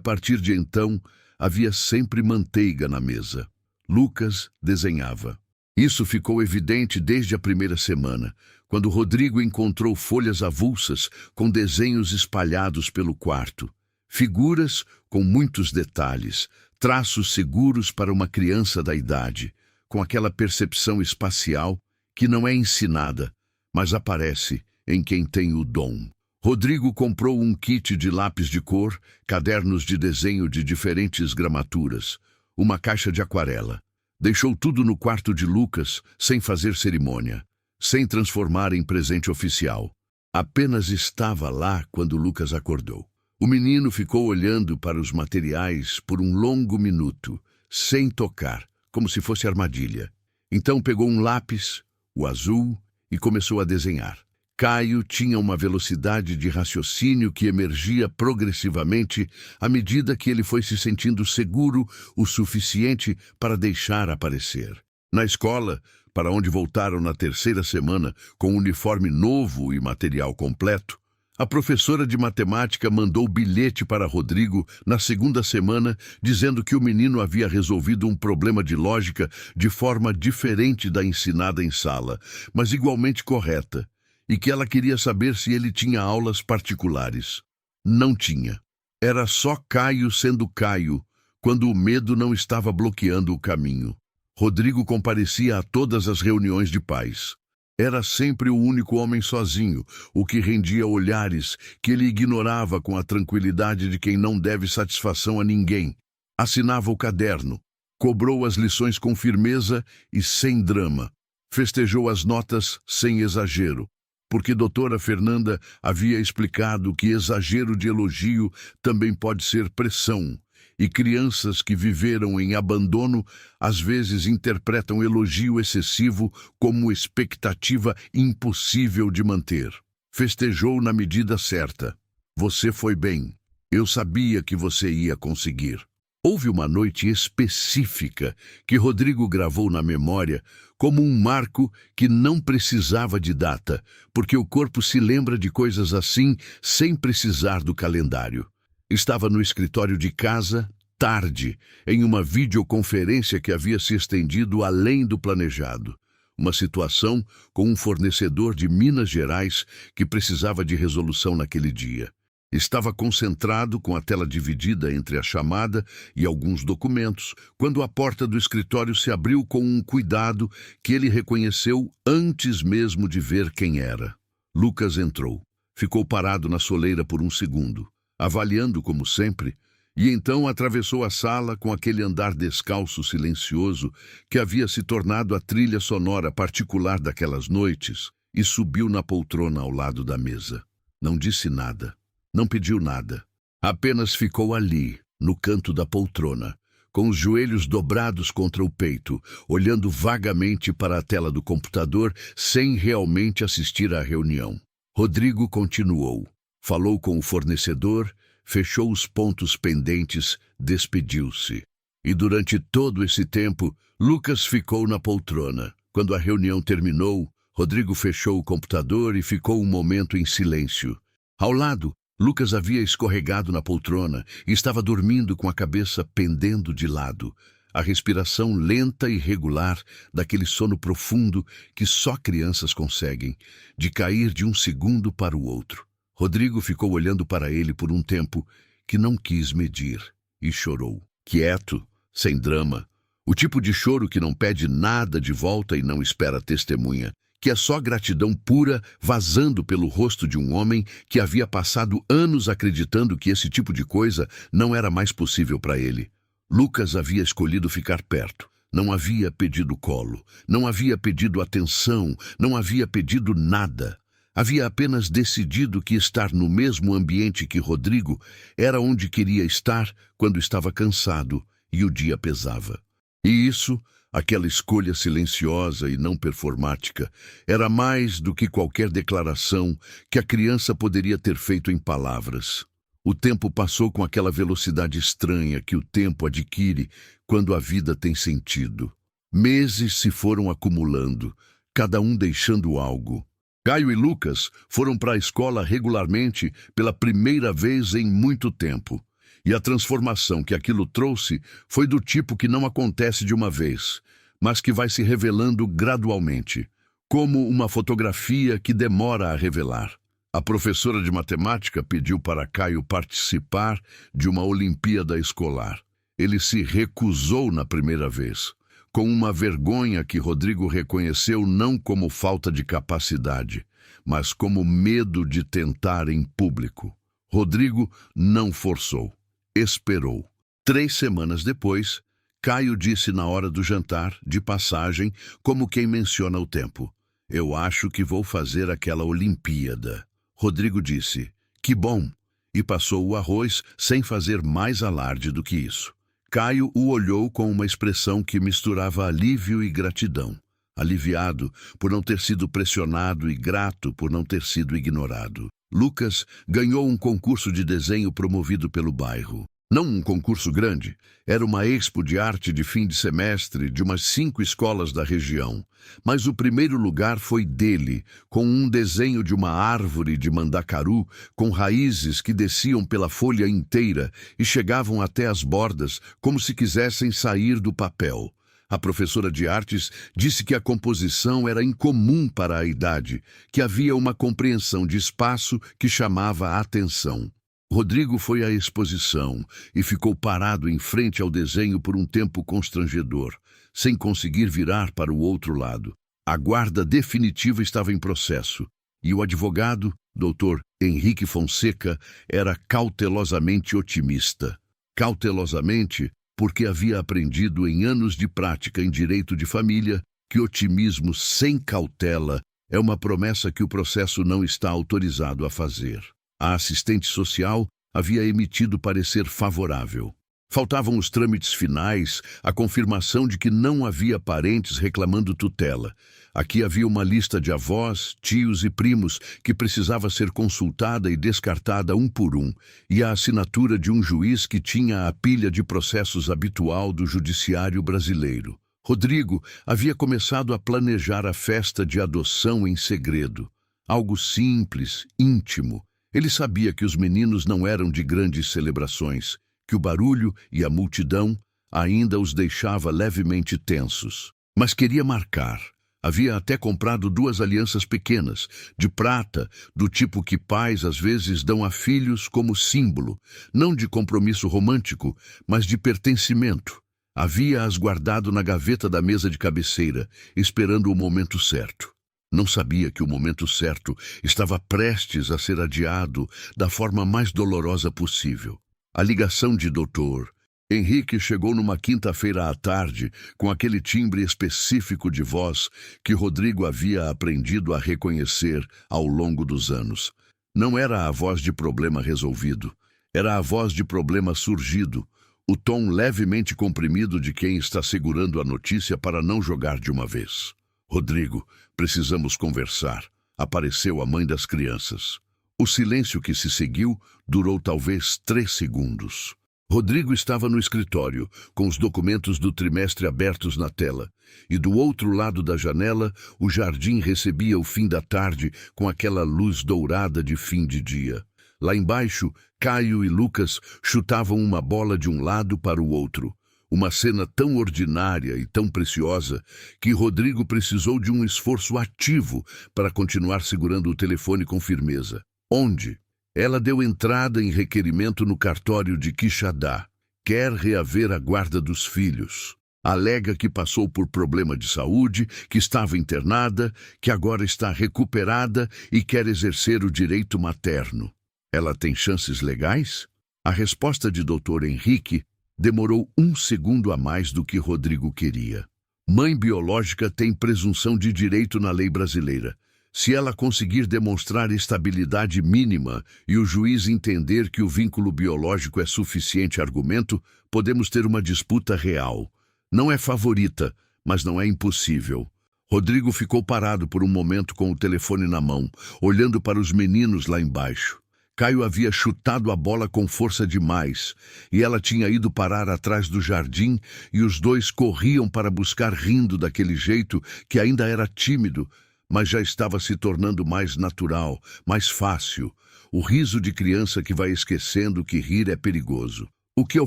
Speaker 1: partir de então, havia sempre manteiga na mesa. Lucas desenhava. Isso ficou evidente desde a primeira semana, quando Rodrigo encontrou folhas avulsas com desenhos espalhados pelo quarto. Figuras com muitos detalhes, traços seguros para uma criança da idade, com aquela percepção espacial que não é ensinada, mas aparece em quem tem o dom. Rodrigo comprou um kit de lápis de cor, cadernos de desenho de diferentes gramaturas, uma caixa de aquarela. Deixou tudo no quarto de Lucas, sem fazer cerimônia, sem transformar em presente oficial. Apenas estava lá quando Lucas acordou. O menino ficou olhando para os materiais por um longo minuto, sem tocar, como se fosse armadilha. Então pegou um lápis, o azul, e começou a desenhar. Caio tinha uma velocidade de raciocínio que emergia progressivamente à medida que ele foi se sentindo seguro o suficiente para deixar aparecer. Na escola, para onde voltaram na terceira semana com uniforme novo e material completo, a professora de matemática mandou bilhete para Rodrigo na segunda semana dizendo que o menino havia resolvido um problema de lógica de forma diferente da ensinada em sala, mas igualmente correta. E que ela queria saber se ele tinha aulas particulares. Não tinha. Era só Caio sendo Caio, quando o medo não estava bloqueando o caminho. Rodrigo comparecia a todas as reuniões de pais. Era sempre o único homem sozinho, o que rendia olhares que ele ignorava com a tranquilidade de quem não deve satisfação a ninguém. Assinava o caderno, cobrou as lições com firmeza e sem drama. Festejou as notas sem exagero. Porque doutora Fernanda havia explicado que exagero de elogio também pode ser pressão, e crianças que viveram em abandono às vezes interpretam elogio excessivo como expectativa impossível de manter. Festejou na medida certa. Você foi bem. Eu sabia que você ia conseguir. Houve uma noite específica que Rodrigo gravou na memória como um marco que não precisava de data, porque o corpo se lembra de coisas assim sem precisar do calendário. Estava no escritório de casa, tarde, em uma videoconferência que havia se estendido além do planejado. Uma situação com um fornecedor de Minas Gerais que precisava de resolução naquele dia. Estava concentrado com a tela dividida entre a chamada e alguns documentos, quando a porta do escritório se abriu com um cuidado que ele reconheceu antes mesmo de ver quem era. Lucas entrou. Ficou parado na soleira por um segundo, avaliando como sempre, e então atravessou a sala com aquele andar descalço silencioso que havia se tornado a trilha sonora particular daquelas noites e subiu na poltrona ao lado da mesa. Não disse nada. Não pediu nada. Apenas ficou ali, no canto da poltrona, com os joelhos dobrados contra o peito, olhando vagamente para a tela do computador, sem realmente assistir à reunião. Rodrigo continuou. Falou com o fornecedor, fechou os pontos pendentes, despediu-se. E durante todo esse tempo, Lucas ficou na poltrona. Quando a reunião terminou, Rodrigo fechou o computador e ficou um momento em silêncio. Ao lado, Lucas havia escorregado na poltrona e estava dormindo com a cabeça pendendo de lado, a respiração lenta e regular daquele sono profundo que só crianças conseguem, de cair de um segundo para o outro. Rodrigo ficou olhando para ele por um tempo que não quis medir e chorou, quieto, sem drama, o tipo de choro que não pede nada de volta e não espera testemunha, que é só gratidão pura vazando pelo rosto de um homem que havia passado anos acreditando que esse tipo de coisa não era mais possível para ele. Lucas havia escolhido ficar perto. Não havia pedido colo, não havia pedido atenção, não havia pedido nada. Havia apenas decidido que estar no mesmo ambiente que Rodrigo era onde queria estar quando estava cansado e o dia pesava. E isso, aquela escolha silenciosa e não performática, era mais do que qualquer declaração que a criança poderia ter feito em palavras. O tempo passou com aquela velocidade estranha que o tempo adquire quando a vida tem sentido. Meses se foram acumulando, cada um deixando algo. Caio e Lucas foram para a escola regularmente pela primeira vez em muito tempo. E a transformação que aquilo trouxe foi do tipo que não acontece de uma vez, mas que vai se revelando gradualmente, como uma fotografia que demora a revelar. A professora de matemática pediu para Caio participar de uma Olimpíada escolar. Ele se recusou na primeira vez, com uma vergonha que Rodrigo reconheceu não como falta de capacidade, mas como medo de tentar em público. Rodrigo não forçou. Esperou. 3 semanas depois, Caio disse na hora do jantar, de passagem, como quem menciona o tempo: "Eu acho que vou fazer aquela Olimpíada." Rodrigo disse: "Que bom!" e passou o arroz sem fazer mais alarde do que isso. Caio o olhou com uma expressão que misturava alívio e gratidão. Aliviado por não ter sido pressionado e grato por não ter sido ignorado. Lucas ganhou um concurso de desenho promovido pelo bairro. Não um concurso grande, era uma expo de arte de fim de semestre de umas 5 escolas da região. Mas o primeiro lugar foi dele, com um desenho de uma árvore de mandacaru com raízes que desciam pela folha inteira e chegavam até as bordas, como se quisessem sair do papel. A professora de artes disse que a composição era incomum para a idade, que havia uma compreensão de espaço que chamava a atenção. Rodrigo foi à exposição e ficou parado em frente ao desenho por um tempo constrangedor, sem conseguir virar para o outro lado. A guarda definitiva estava em processo, e o advogado, Dr. Henrique Fonseca, era cautelosamente otimista. Cautelosamente, porque havia aprendido em anos de prática em direito de família que otimismo sem cautela é uma promessa que o processo não está autorizado a fazer. A assistente social havia emitido parecer favorável. Faltavam os trâmites finais, a confirmação de que não havia parentes reclamando tutela. Aqui havia uma lista de avós, tios e primos que precisava ser consultada e descartada um por um, e a assinatura de um juiz que tinha a pilha de processos habitual do judiciário brasileiro. Rodrigo havia começado a planejar a festa de adoção em segredo. Algo simples, íntimo. Ele sabia que os meninos não eram de grandes celebrações, que o barulho e a multidão ainda os deixava levemente tensos. Mas queria marcar, Havia até comprado 2 alianças pequenas, de prata, do tipo que pais às vezes dão a filhos como símbolo, não de compromisso romântico, mas de pertencimento. Havia-as guardado na gaveta da mesa de cabeceira, esperando o momento certo. Não sabia que o momento certo estava prestes a ser adiado da forma mais dolorosa possível. A ligação de Dr. Henrique chegou numa quinta-feira à tarde, com aquele timbre específico de voz que Rodrigo havia aprendido a reconhecer ao longo dos anos. Não era a voz de problema resolvido, era a voz de problema surgido, o tom levemente comprimido de quem está segurando a notícia para não jogar de uma vez. Rodrigo, precisamos conversar. Apareceu a mãe das crianças. O silêncio que se seguiu durou talvez 3 segundos. Rodrigo estava no escritório, com os documentos do trimestre abertos na tela, e do outro lado da janela, o jardim recebia o fim da tarde com aquela luz dourada de fim de dia. Lá embaixo, Caio e Lucas chutavam uma bola de um lado para o outro. Uma cena tão ordinária e tão preciosa que Rodrigo precisou de um esforço ativo para continuar segurando o telefone com firmeza. Onde? Ela deu entrada em requerimento no cartório de Quixadá. Quer reaver a guarda dos filhos. Alega que passou por problema de saúde, que estava internada, que agora está recuperada e quer exercer o direito materno. Ela tem chances legais? A resposta de Dr. Henrique demorou 1 segundo a mais do que Rodrigo queria. Mãe biológica tem presunção de direito na lei brasileira. Se ela conseguir demonstrar estabilidade mínima e o juiz entender que o vínculo biológico é suficiente argumento, podemos ter uma disputa real. Não é favorita, mas não é impossível. Rodrigo ficou parado por um momento com o telefone na mão, olhando para os meninos lá embaixo. Caio havia chutado a bola com força demais, e ela tinha ido parar atrás do jardim, e os dois corriam para buscar rindo daquele jeito que ainda era tímido, mas já estava se tornando mais natural, mais fácil. O riso de criança que vai esquecendo que rir é perigoso. O que eu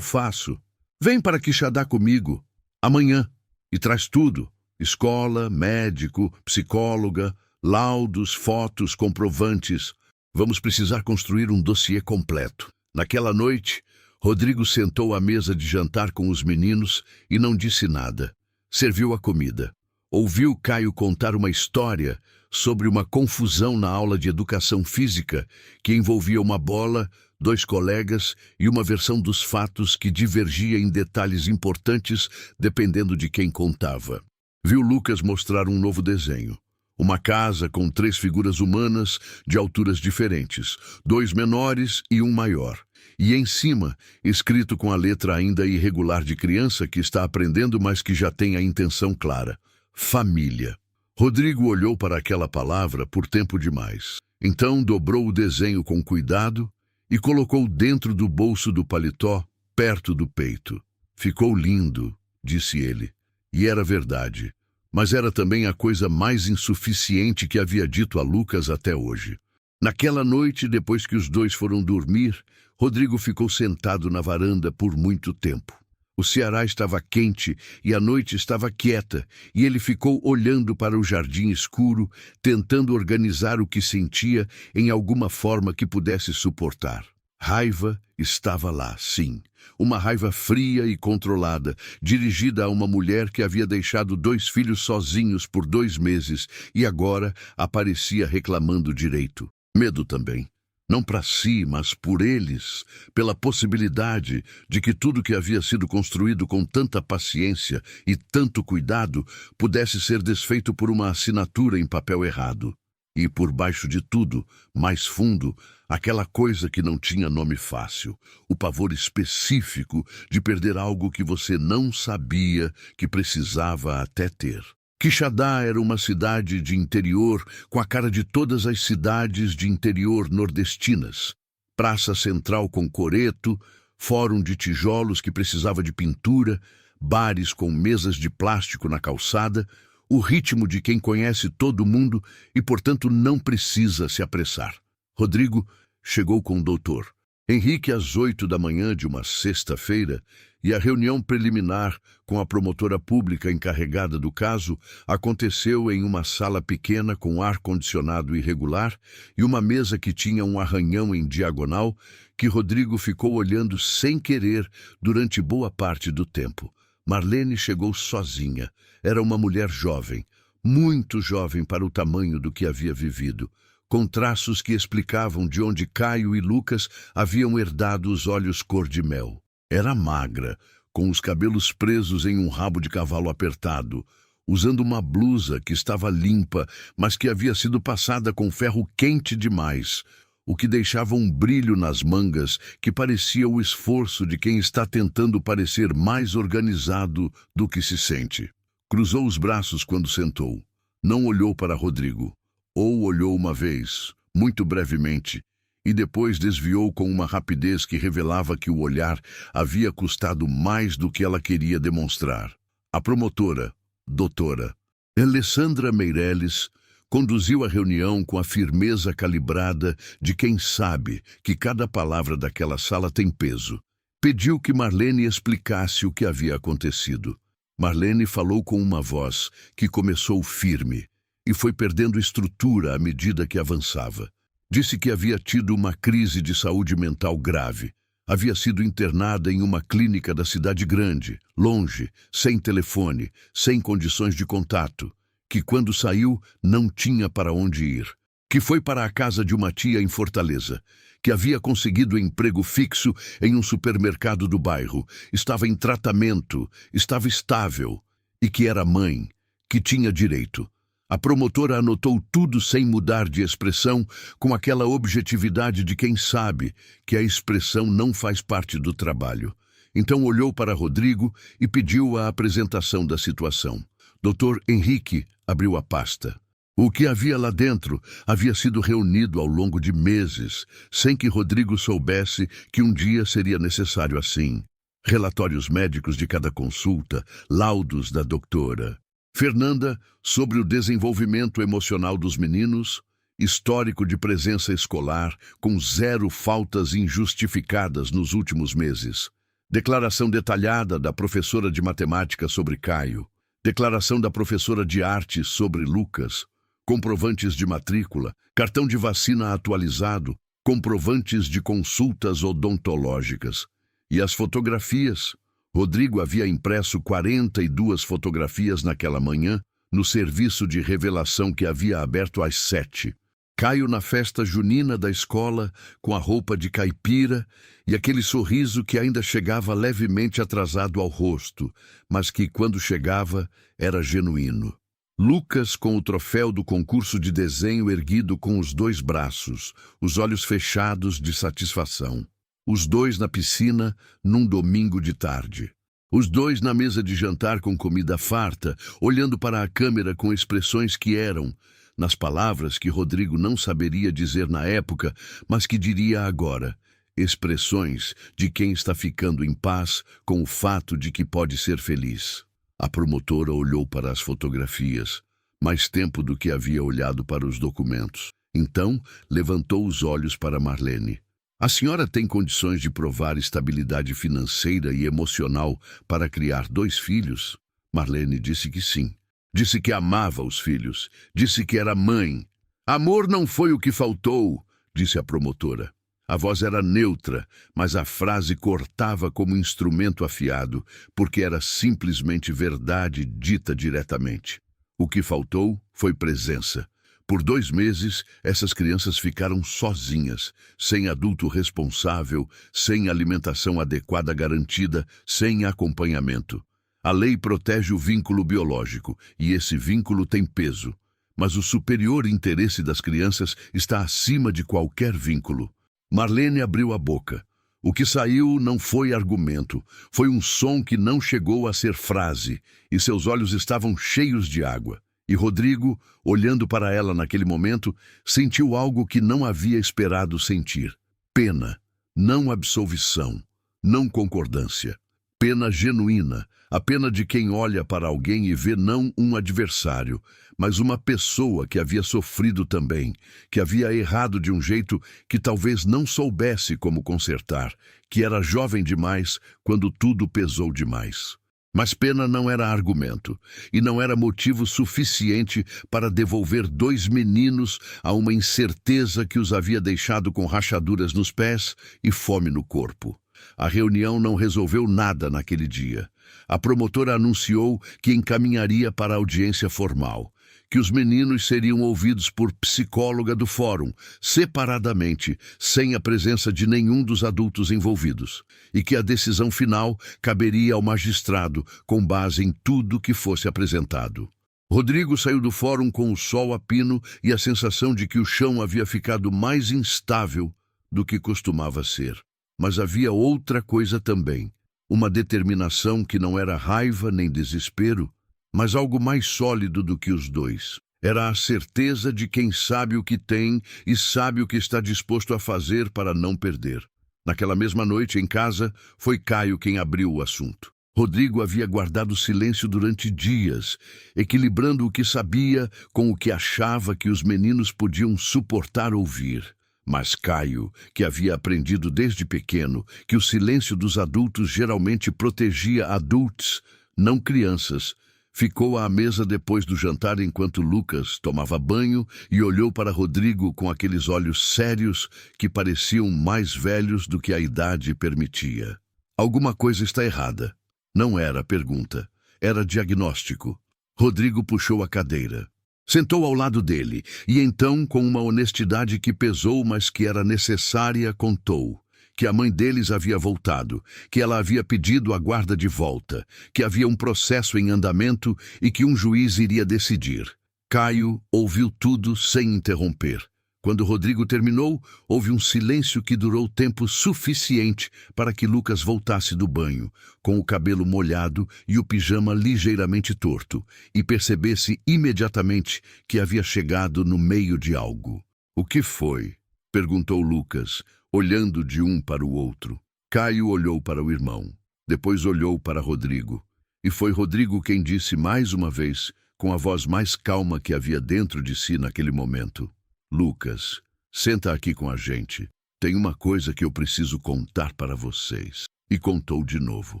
Speaker 1: faço? Vem para Quixadá comigo, amanhã, e traz tudo. Escola, médico, psicóloga, laudos, fotos, comprovantes. Vamos precisar construir um dossiê completo. Naquela noite, Rodrigo sentou à mesa de jantar com os meninos e não disse nada. Serviu a comida. Ouviu Caio contar uma história sobre uma confusão na aula de educação física que envolvia uma bola, 2 colegas e uma versão dos fatos que divergia em detalhes importantes dependendo de quem contava. Viu Lucas mostrar um novo desenho. Uma casa com 3 figuras humanas de alturas diferentes, 2 menores e um maior. E em cima, escrito com a letra ainda irregular de criança que está aprendendo, mas que já tem a intenção clara. Família. Rodrigo olhou para aquela palavra por tempo demais. Então dobrou o desenho com cuidado e colocou dentro do bolso do paletó, perto do peito. Ficou lindo, disse ele. E era verdade. Mas era também a coisa mais insuficiente que havia dito a Lucas até hoje. Naquela noite, depois que os dois foram dormir, Rodrigo ficou sentado na varanda por muito tempo. O Ceará estava quente e a noite estava quieta, e ele ficou olhando para o jardim escuro, tentando organizar o que sentia em alguma forma que pudesse suportar. Raiva estava lá, sim. Uma raiva fria e controlada, dirigida a uma mulher que havia deixado 2 filhos sozinhos por 2 meses e agora aparecia reclamando direito. Medo também. Não para si, mas por eles, pela possibilidade de que tudo que havia sido construído com tanta paciência e tanto cuidado pudesse ser desfeito por uma assinatura em papel errado. E por baixo de tudo, mais fundo, aquela coisa que não tinha nome fácil, o pavor específico de perder algo que você não sabia que precisava até ter. Quixadá era uma cidade de interior com a cara de todas as cidades de interior nordestinas. Praça central com coreto, fórum de tijolos que precisava de pintura, bares com mesas de plástico na calçada, o ritmo de quem conhece todo mundo e, portanto, não precisa se apressar. Rodrigo chegou com o doutor. Henrique às 8 da manhã de uma sexta-feira, e a reunião preliminar com a promotora pública encarregada do caso aconteceu em uma sala pequena com ar-condicionado irregular e uma mesa que tinha um arranhão em diagonal que Rodrigo ficou olhando sem querer durante boa parte do tempo. Marlene chegou sozinha. Era uma mulher jovem, muito jovem para o tamanho do que havia vivido, com traços que explicavam de onde Caio e Lucas haviam herdado os olhos cor-de-mel. Era magra, com os cabelos presos em um rabo de cavalo apertado, usando uma blusa que estava limpa, mas que havia sido passada com ferro quente demais, o que deixava um brilho nas mangas que parecia o esforço de quem está tentando parecer mais organizado do que se sente. Cruzou os braços quando sentou. Não olhou para Rodrigo. Ou olhou uma vez, muito brevemente, e depois desviou com uma rapidez que revelava que o olhar havia custado mais do que ela queria demonstrar. A promotora, doutora Alessandra Meirelles, conduziu a reunião com a firmeza calibrada de quem sabe que cada palavra daquela sala tem peso. Pediu que Marlene explicasse o que havia acontecido. Marlene falou com uma voz que começou firme e foi perdendo estrutura à medida que avançava. Disse que havia tido uma crise de saúde mental grave. Havia sido internada em uma clínica da cidade grande, longe, sem telefone, sem condições de contato, que quando saiu não tinha para onde ir, que foi para a casa de uma tia em Fortaleza, que havia conseguido emprego fixo em um supermercado do bairro, estava em tratamento, estava estável, e que era mãe, que tinha direito. A promotora anotou tudo sem mudar de expressão, com aquela objetividade de quem sabe que a expressão não faz parte do trabalho. Então olhou para Rodrigo e pediu a apresentação da situação. Dr. Henrique abriu a pasta. O que havia lá dentro havia sido reunido ao longo de meses, sem que Rodrigo soubesse que um dia seria necessário assim. Relatórios médicos de cada consulta, laudos da doutora Fernanda sobre o desenvolvimento emocional dos meninos, histórico de presença escolar com 0 faltas injustificadas nos últimos meses, declaração detalhada da professora de matemática sobre Caio, declaração da professora de arte sobre Lucas, comprovantes de matrícula, cartão de vacina atualizado, comprovantes de consultas odontológicas. E as fotografias? Rodrigo havia impresso 42 fotografias naquela manhã, no serviço de revelação que havia aberto às 7. Caio na festa junina da escola, com a roupa de caipira e aquele sorriso que ainda chegava levemente atrasado ao rosto, mas que, quando chegava, era genuíno. Lucas com o troféu do concurso de desenho erguido com os 2 braços, os olhos fechados de satisfação. Os 2 na piscina, num domingo de tarde. Os 2 na mesa de jantar com comida farta, olhando para a câmera com expressões que eram, nas palavras que Rodrigo não saberia dizer na época, mas que diria agora, expressões de quem está ficando em paz com o fato de que pode ser feliz. A promotora olhou para as fotografias, mais tempo do que havia olhado para os documentos. Então, levantou os olhos para Marlene. A senhora tem condições de provar estabilidade financeira e emocional para criar 2 filhos? Marlene disse que sim. Disse que amava os filhos. Disse que era mãe. Amor não foi o que faltou, disse a promotora. A voz era neutra, mas a frase cortava como instrumento afiado, porque era simplesmente verdade dita diretamente. O que faltou foi presença. Por 2 meses, essas crianças ficaram sozinhas, sem adulto responsável, sem alimentação adequada garantida, sem acompanhamento. A lei protege o vínculo biológico, e esse vínculo tem peso. Mas o superior interesse das crianças está acima de qualquer vínculo. Marlene abriu a boca. O que saiu não foi argumento, foi um som que não chegou a ser frase, e seus olhos estavam cheios de água. E Rodrigo, olhando para ela naquele momento, sentiu algo que não havia esperado sentir. Pena, não absolvição, não concordância. Pena genuína, a pena de quem olha para alguém e vê não um adversário, mas uma pessoa que havia sofrido também, que havia errado de um jeito que talvez não soubesse como consertar, que era jovem demais quando tudo pesou demais. Mas pena não era argumento, e não era motivo suficiente para devolver 2 meninos a uma incerteza que os havia deixado com rachaduras nos pés e fome no corpo. A reunião não resolveu nada naquele dia. A promotora anunciou que encaminharia para a audiência formal, que os meninos seriam ouvidos por psicóloga do fórum, separadamente, sem a presença de nenhum dos adultos envolvidos, e que a decisão final caberia ao magistrado com base em tudo que fosse apresentado. Rodrigo saiu do fórum com o sol a pino e a sensação de que o chão havia ficado mais instável do que costumava ser. Mas havia outra coisa também, uma determinação que não era raiva nem desespero, mas algo mais sólido do que os dois. Era a certeza de quem sabe o que tem e sabe o que está disposto a fazer para não perder. Naquela mesma noite, em casa, foi Caio quem abriu o assunto. Rodrigo havia guardado silêncio durante dias, equilibrando o que sabia com o que achava que os meninos podiam suportar ouvir. Mas Caio, que havia aprendido desde pequeno que o silêncio dos adultos geralmente protegia adultos, não crianças, ficou à mesa depois do jantar enquanto Lucas tomava banho e olhou para Rodrigo com aqueles olhos sérios que pareciam mais velhos do que a idade permitia. Alguma coisa está errada. Não era pergunta, era diagnóstico. Rodrigo puxou a cadeira. Sentou ao lado dele, e então, com uma honestidade que pesou, mas que era necessária, contou que a mãe deles havia voltado, que ela havia pedido a guarda de volta, que havia um processo em andamento e que um juiz iria decidir. Caio ouviu tudo sem interromper. Quando Rodrigo terminou, houve um silêncio que durou tempo suficiente para que Lucas voltasse do banho, com o cabelo molhado e o pijama ligeiramente torto, e percebesse imediatamente que havia chegado no meio de algo. "O que foi?" perguntou Lucas, olhando de um para o outro. Caio olhou para o irmão, depois olhou para Rodrigo, e foi Rodrigo quem disse mais uma vez, com a voz mais calma que havia dentro de si naquele momento: "Lucas, senta aqui com a gente. Tem uma coisa que eu preciso contar para vocês." E contou de novo,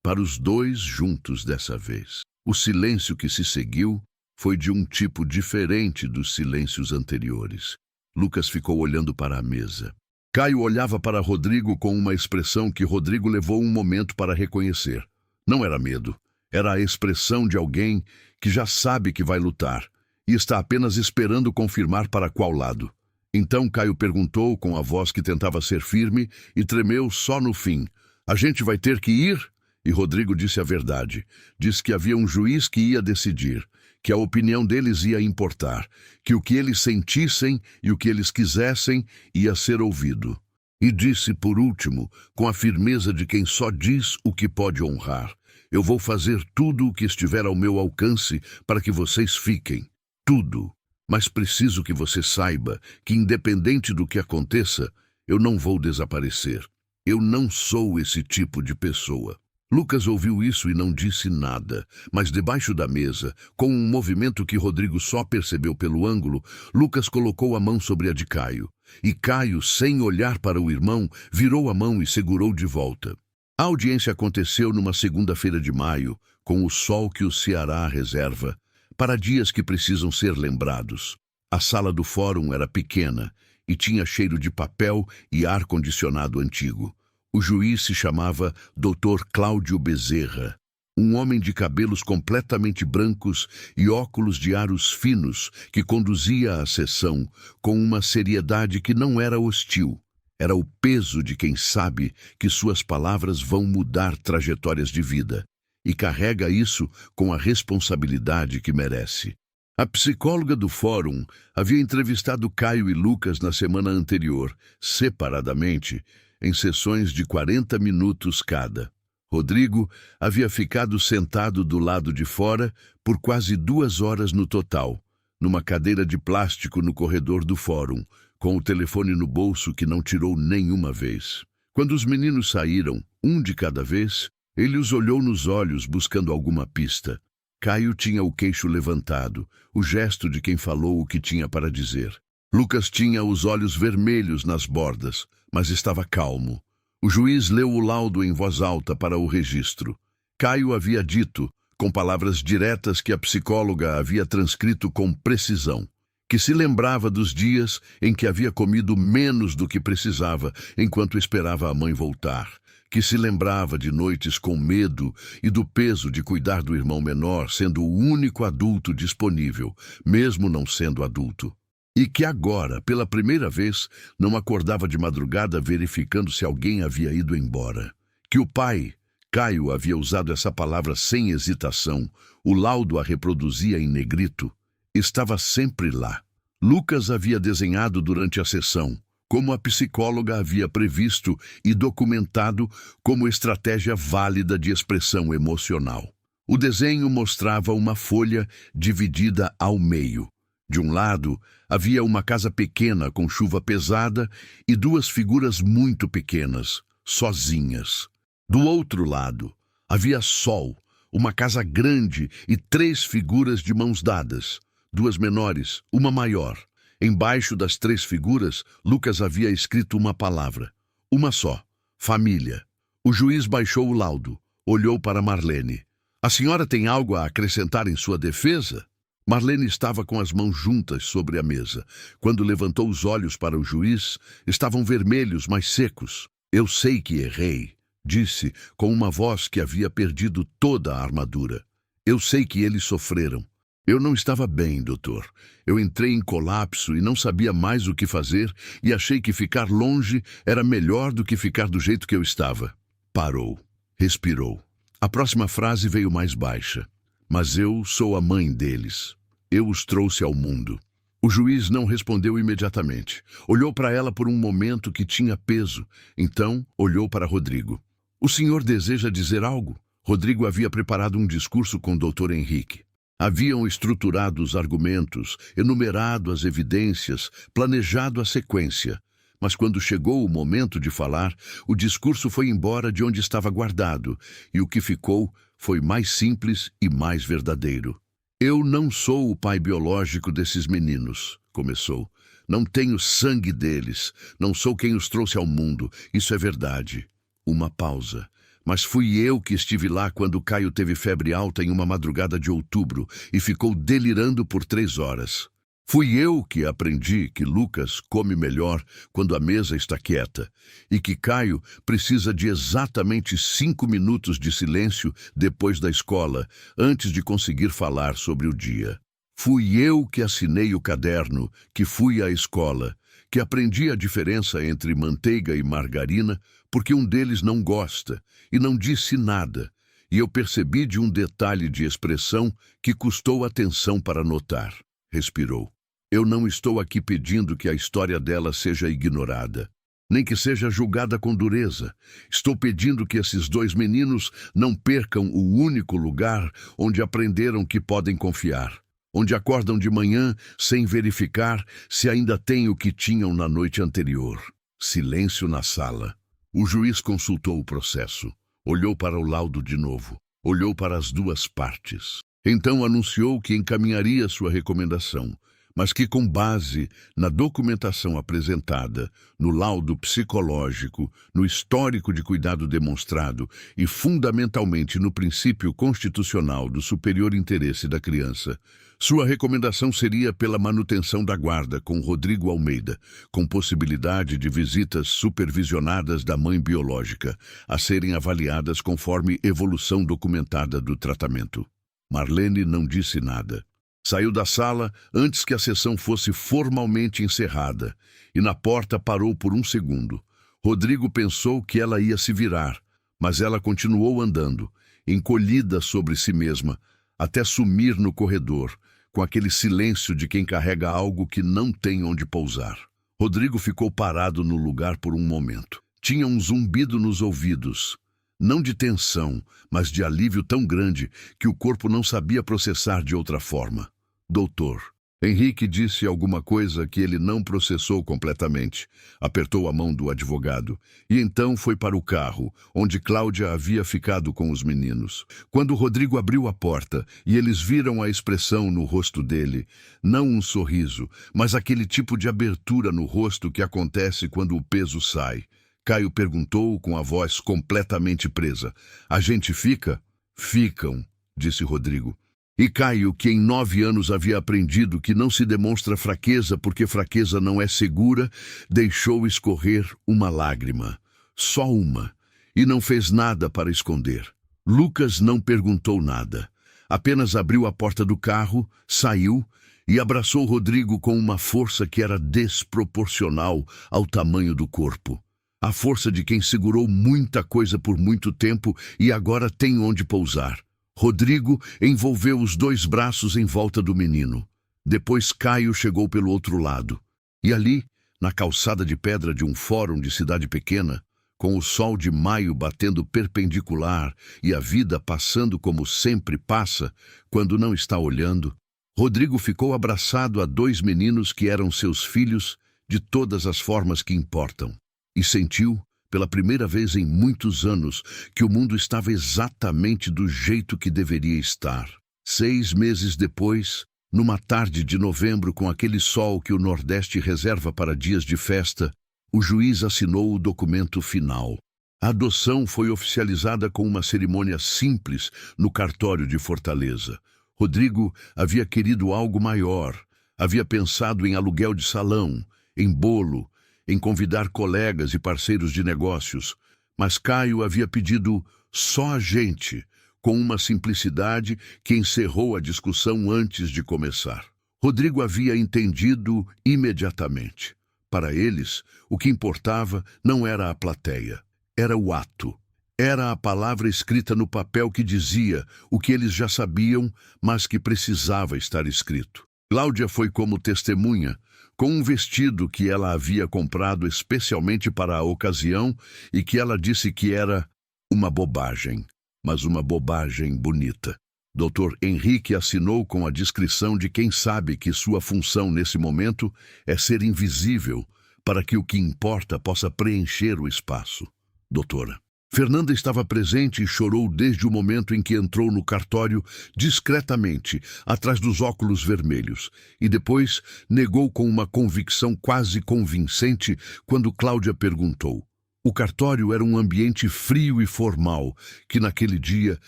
Speaker 1: para os dois juntos dessa vez. O silêncio que se seguiu foi de um tipo diferente dos silêncios anteriores. Lucas ficou olhando para a mesa. Caio olhava para Rodrigo com uma expressão que Rodrigo levou um momento para reconhecer. Não era medo, era a expressão de alguém que já sabe que vai lutar e está apenas esperando confirmar para qual lado. Então Caio perguntou com a voz que tentava ser firme e tremeu só no fim: "A gente vai ter que ir?" E Rodrigo disse a verdade. Disse que havia um juiz que ia decidir, que a opinião deles ia importar, que o que eles sentissem e o que eles quisessem ia ser ouvido. E disse, por último, com a firmeza de quem só diz o que pode honrar: "Eu vou fazer tudo o que estiver ao meu alcance para que vocês fiquem. Tudo. Mas preciso que você saiba que, independente do que aconteça, eu não vou desaparecer. Eu não sou esse tipo de pessoa." Lucas ouviu isso e não disse nada, mas debaixo da mesa, com um movimento que Rodrigo só percebeu pelo ângulo, Lucas colocou a mão sobre a de Caio. E Caio, sem olhar para o irmão, virou a mão e segurou de volta. A audiência aconteceu numa segunda-feira de maio, com o sol que o Ceará reserva, para dias que precisam ser lembrados. A sala do fórum era pequena e tinha cheiro de papel e ar-condicionado antigo. O juiz se chamava Dr. Cláudio Bezerra, um homem de cabelos completamente brancos e óculos de aros finos que conduzia a sessão com uma seriedade que não era hostil. Era o peso de quem sabe que suas palavras vão mudar trajetórias de vida e carrega isso com a responsabilidade que merece. A psicóloga do fórum havia entrevistado Caio e Lucas na semana anterior, separadamente, em sessões de 40 minutos cada. Rodrigo havia ficado sentado do lado de fora por quase 2 horas no total, numa cadeira de plástico no corredor do fórum, com o telefone no bolso que não tirou nenhuma vez. Quando os meninos saíram, um de cada vez, Ele os olhou nos olhos, buscando alguma pista. Caio tinha o queixo levantado, o gesto de quem falou o que tinha para dizer. Lucas tinha os olhos vermelhos nas bordas, mas estava calmo. O juiz leu o laudo em voz alta para o registro. Caio havia dito, com palavras diretas que a psicóloga havia transcrito com precisão, que se lembrava dos dias em que havia comido menos do que precisava enquanto esperava a mãe voltar, que se lembrava de noites com medo e do peso de cuidar do irmão menor sendo o único adulto disponível, mesmo não sendo adulto. E que agora, pela primeira vez, não acordava de madrugada verificando se alguém havia ido embora. Que o pai, Caio, havia usado essa palavra sem hesitação, o laudo a reproduzia em negrito, estava sempre lá. Lucas havia desenhado durante a sessão, como a psicóloga havia previsto e documentado como estratégia válida de expressão emocional. O desenho mostrava uma folha dividida ao meio. De um lado, havia uma casa pequena com chuva pesada e duas figuras muito pequenas, sozinhas. Do outro lado, havia sol, uma casa grande e três figuras de mãos dadas, duas menores, uma maior. Embaixo das três figuras, Lucas havia escrito uma palavra, uma só, família. O juiz baixou o laudo, olhou para Marlene. A senhora tem algo a acrescentar em sua defesa? Marlene estava com as mãos juntas sobre a mesa. Quando levantou os olhos para o juiz, estavam vermelhos, mas secos. Eu sei que errei, disse, com uma voz que havia perdido toda a armadura. Eu sei que eles sofreram. Eu não estava bem, doutor. Eu entrei em colapso e não sabia mais o que fazer e achei que ficar longe era melhor do que ficar do jeito que eu estava. Parou. Respirou. A próxima frase veio mais baixa. Mas eu sou a mãe deles. Eu os trouxe ao mundo. O juiz não respondeu imediatamente. Olhou para ela por um momento que tinha peso. Então, olhou para Rodrigo. O senhor deseja dizer algo? Rodrigo havia preparado um discurso com o Dr. Henrique. Haviam estruturado os argumentos, enumerado as evidências, planejado a sequência. Mas quando chegou o momento de falar, o discurso foi embora de onde estava guardado, e o que ficou foi mais simples e mais verdadeiro. Eu não sou o pai biológico desses meninos, começou. Não tenho sangue deles, não sou quem os trouxe ao mundo, isso é verdade. Uma pausa. Mas fui eu que estive lá quando Caio teve febre alta em uma madrugada de outubro e ficou delirando por 3 horas. Fui eu que aprendi que Lucas come melhor quando a mesa está quieta e que Caio precisa de exatamente 5 minutos de silêncio depois da escola, antes de conseguir falar sobre o dia. Fui eu que assinei o caderno, que fui à escola, que aprendi a diferença entre manteiga e margarina porque um deles não gosta e não disse nada, e eu percebi de um detalhe de expressão que custou atenção para notar. Respirou. Eu não estou aqui pedindo que a história dela seja ignorada, nem que seja julgada com dureza. Estou pedindo que esses 2 meninos não percam o único lugar onde aprenderam que podem confiar, onde acordam de manhã sem verificar se ainda têm o que tinham na noite anterior. Silêncio na sala. O juiz consultou o processo, olhou para o laudo de novo, olhou para as 2 partes. Então anunciou que encaminharia sua recomendação, mas que com base na documentação apresentada, no laudo psicológico, no histórico de cuidado demonstrado e fundamentalmente no princípio constitucional do superior interesse da criança, sua recomendação seria pela manutenção da guarda com Rodrigo Almeida, com possibilidade de visitas supervisionadas da mãe biológica, a serem avaliadas conforme evolução documentada do tratamento. Marlene não disse nada. Saiu da sala antes que a sessão fosse formalmente encerrada e na porta parou por um segundo. Rodrigo pensou que ela ia se virar, mas ela continuou andando, encolhida sobre si mesma, até sumir no corredor, com aquele silêncio de quem carrega algo que não tem onde pousar. Rodrigo ficou parado no lugar por um momento. Tinha um zumbido nos ouvidos. Não de tensão, mas de alívio tão grande que o corpo não sabia processar de outra forma. Doutor, Henrique disse alguma coisa que ele não processou completamente. Apertou a mão do advogado e então foi para o carro, onde Cláudia havia ficado com os meninos. Quando Rodrigo abriu a porta e eles viram a expressão no rosto dele, não um sorriso, mas aquele tipo de abertura no rosto que acontece quando o peso sai. Caio perguntou com a voz completamente presa: "A gente fica?" "Ficam", disse Rodrigo. E Caio, que em 9 anos havia aprendido que não se demonstra fraqueza porque fraqueza não é segura, deixou escorrer uma lágrima. Só uma. E não fez nada para esconder. Lucas não perguntou nada. Apenas abriu a porta do carro, saiu e abraçou Rodrigo com uma força que era desproporcional ao tamanho do corpo. A força de quem segurou muita coisa por muito tempo e agora tem onde pousar. Rodrigo envolveu os 2 braços em volta do menino. Depois Caio chegou pelo outro lado. E ali, na calçada de pedra de um fórum de cidade pequena, com o sol de maio batendo perpendicular e a vida passando como sempre passa, quando não está olhando, Rodrigo ficou abraçado a 2 meninos que eram seus filhos de todas as formas que importam. E sentiu, pela primeira vez em muitos anos, que o mundo estava exatamente do jeito que deveria estar. 6 meses depois, numa tarde de novembro com aquele sol que o Nordeste reserva para dias de festa, o juiz assinou o documento final. A adoção foi oficializada com uma cerimônia simples no cartório de Fortaleza. Rodrigo havia querido algo maior. Havia pensado em aluguel de salão, em bolo, em convidar colegas e parceiros de negócios, mas Caio havia pedido só a gente, com uma simplicidade que encerrou a discussão antes de começar. Rodrigo havia entendido imediatamente. Para eles, o que importava não era a plateia, era o ato. Era a palavra escrita no papel que dizia o que eles já sabiam, mas que precisava estar escrito. Cláudia foi como testemunha, com um vestido que ela havia comprado especialmente para a ocasião e que ela disse que era uma bobagem, mas uma bobagem bonita. Dr. Henrique assinou com a descrição de quem sabe que sua função nesse momento é ser invisível para que o que importa possa preencher o espaço. Doutora. Fernanda estava presente e chorou desde o momento em que entrou no cartório discretamente, atrás dos óculos vermelhos, e depois negou com uma convicção quase convincente quando Cláudia perguntou. O cartório era um ambiente frio e formal, que naquele dia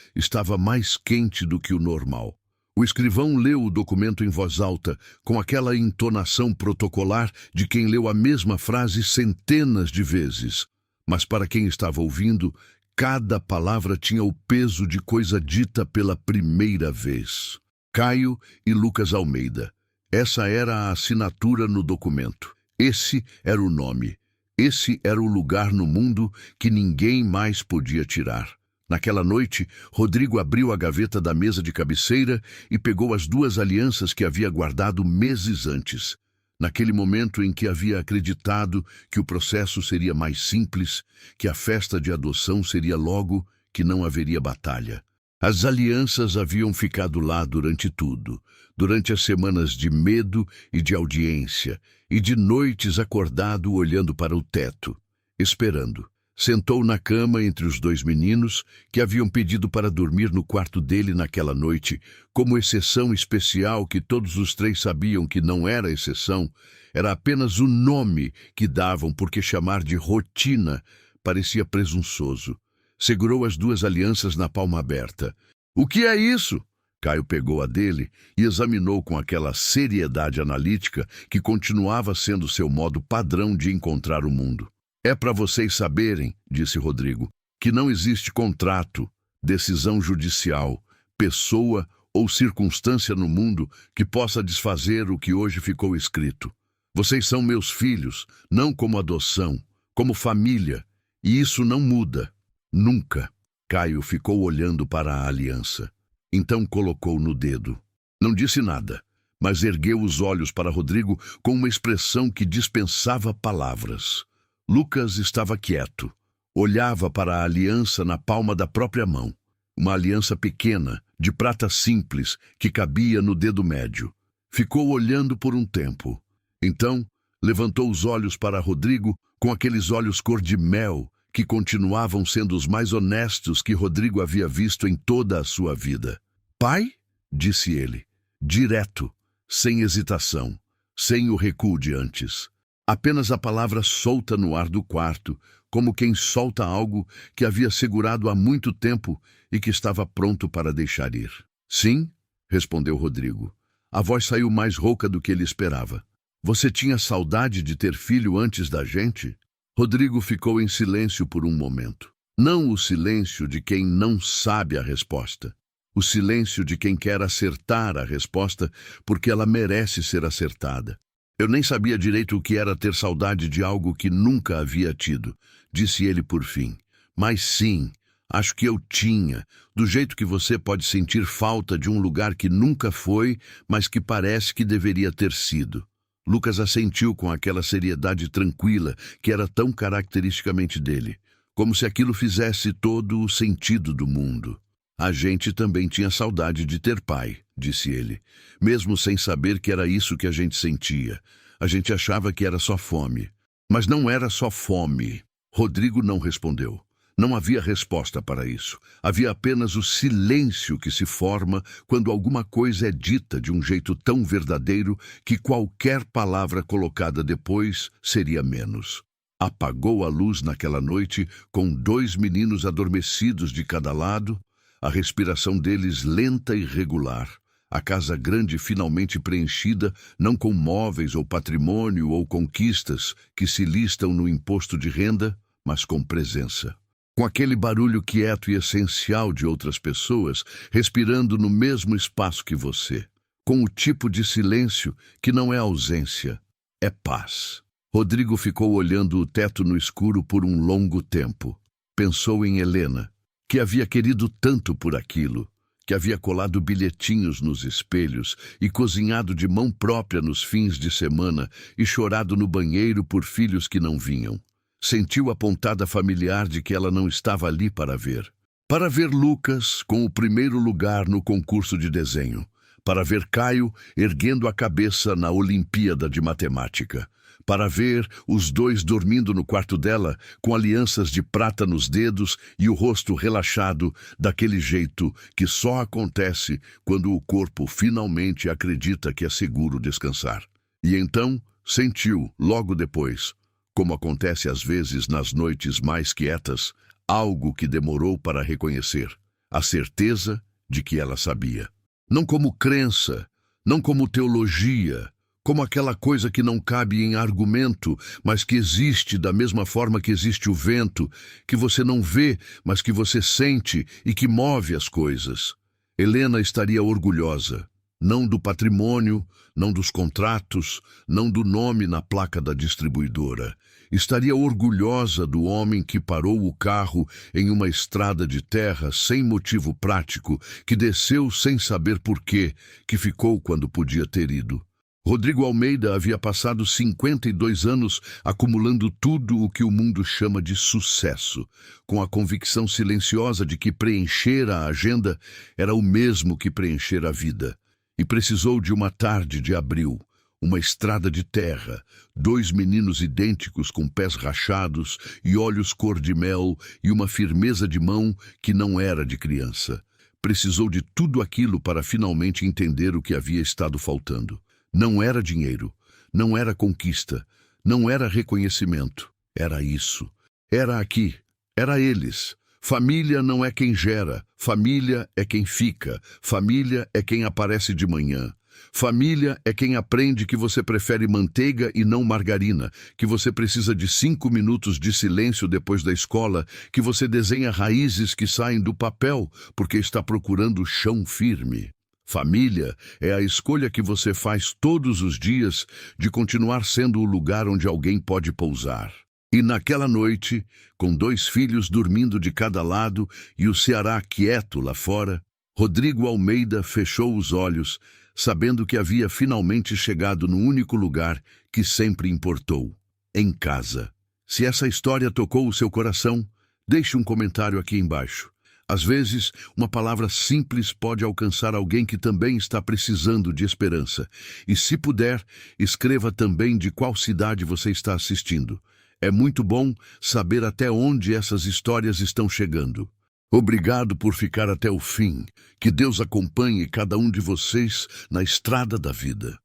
Speaker 1: estava mais quente do que o normal. O escrivão leu o documento em voz alta, com aquela entonação protocolar de quem leu a mesma frase centenas de vezes. Mas para quem estava ouvindo, cada palavra tinha o peso de coisa dita pela primeira vez. Caio e Lucas Almeida. Essa era a assinatura no documento. Esse era o nome. Esse era o lugar no mundo que ninguém mais podia tirar. Naquela noite, Rodrigo abriu a gaveta da mesa de cabeceira e pegou as 2 alianças que havia guardado meses antes. Naquele momento em que havia acreditado que o processo seria mais simples, que a festa de adoção seria logo, que não haveria batalha. As alianças haviam ficado lá durante tudo, durante as semanas de medo e de audiência, e de noites acordado olhando para o teto, esperando. Sentou na cama entre os 2 meninos, que haviam pedido para dormir no quarto dele naquela noite, como exceção especial que todos os 3 sabiam que não era exceção, era apenas o nome que davam porque chamar de rotina parecia presunçoso. Segurou as 2 alianças na palma aberta. "O que é isso?" Caio pegou a dele e examinou com aquela seriedade analítica que continuava sendo seu modo padrão de encontrar o mundo. "É para vocês saberem", disse Rodrigo, "que não existe contrato, decisão judicial, pessoa ou circunstância no mundo que possa desfazer o que hoje ficou escrito. Vocês são meus filhos, não como adoção, como família, e isso não muda. Nunca." Caio ficou olhando para a aliança. Então colocou no dedo. Não disse nada, mas ergueu os olhos para Rodrigo com uma expressão que dispensava palavras. Lucas estava quieto. Olhava para a aliança na palma da própria mão. Uma aliança pequena, de prata simples, que cabia no dedo médio. Ficou olhando por um tempo. Então, levantou os olhos para Rodrigo com aqueles olhos cor de mel que continuavam sendo os mais honestos que Rodrigo havia visto em toda a sua vida. Pai? Disse ele, direto, sem hesitação, sem o recuo de antes. Apenas a palavra solta no ar do quarto, como quem solta algo que havia segurado há muito tempo e que estava pronto para deixar ir. Sim, respondeu Rodrigo. A voz saiu mais rouca do que ele esperava. Você tinha saudade de ter filho antes da gente? Rodrigo ficou em silêncio por um momento. Não o silêncio de quem não sabe a resposta. O silêncio de quem quer acertar a resposta porque ela merece ser acertada. Eu nem sabia direito o que era ter saudade de algo que nunca havia tido, disse ele por fim. Mas sim, acho que eu tinha, do jeito que você pode sentir falta de um lugar que nunca foi, mas que parece que deveria ter sido. Lucas assentiu com aquela seriedade tranquila que era tão caracteristicamente dele, como se aquilo fizesse todo o sentido do mundo. A gente também tinha saudade de ter pai, disse ele, mesmo sem saber que era isso que a gente sentia. A gente achava que era só fome. Mas não era só fome. Rodrigo não respondeu. Não havia resposta para isso. Havia apenas o silêncio que se forma quando alguma coisa é dita de um jeito tão verdadeiro que qualquer palavra colocada depois seria menos. Apagou a luz naquela noite com 2 meninos adormecidos de cada lado, a respiração deles lenta e regular, a casa grande finalmente preenchida, não com móveis ou patrimônio ou conquistas que se listam no imposto de renda, mas com presença. Com aquele barulho quieto e essencial de outras pessoas respirando no mesmo espaço que você. Com o tipo de silêncio que não é ausência, é paz. Rodrigo ficou olhando o teto no escuro por um longo tempo. Pensou em Helena, que havia querido tanto por aquilo, que havia colado bilhetinhos nos espelhos e cozinhado de mão própria nos fins de semana e chorado no banheiro por filhos que não vinham. Sentiu a pontada familiar de que ela não estava ali para ver. Para ver Lucas com o primeiro lugar no concurso de desenho. Para ver Caio erguendo a cabeça na Olimpíada de Matemática. Para ver os dois dormindo no quarto dela, com alianças de prata nos dedos e o rosto relaxado, daquele jeito que só acontece quando o corpo finalmente acredita que é seguro descansar. E então sentiu, logo depois, como acontece às vezes nas noites mais quietas, algo que demorou para reconhecer, a certeza de que ela sabia. Não como crença, não como teologia, como aquela coisa que não cabe em argumento, mas que existe da mesma forma que existe o vento, que você não vê, mas que você sente e que move as coisas. Helena estaria orgulhosa, não do patrimônio, não dos contratos, não do nome na placa da distribuidora. Estaria orgulhosa do homem que parou o carro em uma estrada de terra sem motivo prático, que desceu sem saber porquê, que ficou quando podia ter ido. Rodrigo Almeida havia passado 52 anos acumulando tudo o que o mundo chama de sucesso, com a convicção silenciosa de que preencher a agenda era o mesmo que preencher a vida. E precisou de uma tarde de abril, uma estrada de terra, 2 meninos idênticos com pés rachados e olhos cor de mel e uma firmeza de mão que não era de criança. Precisou de tudo aquilo para finalmente entender o que havia estado faltando. Não era dinheiro, não era conquista, não era reconhecimento. Era isso. Era aqui. Era eles. Família não é quem gera, família é quem fica, família é quem aparece de manhã. Família é quem aprende que você prefere manteiga e não margarina, que você precisa de 5 minutos de silêncio depois da escola, que você desenha raízes que saem do papel porque está procurando chão firme. Família é a escolha que você faz todos os dias de continuar sendo o lugar onde alguém pode pousar. E naquela noite, com 2 filhos dormindo de cada lado e o Ceará quieto lá fora, Rodrigo Almeida fechou os olhos, sabendo que havia finalmente chegado no único lugar que sempre importou, em casa. Se essa história tocou o seu coração, deixe um comentário aqui embaixo. Às vezes, uma palavra simples pode alcançar alguém que também está precisando de esperança. E se puder, escreva também de qual cidade você está assistindo. É muito bom saber até onde essas histórias estão chegando. Obrigado por ficar até o fim. Que Deus acompanhe cada um de vocês na estrada da vida.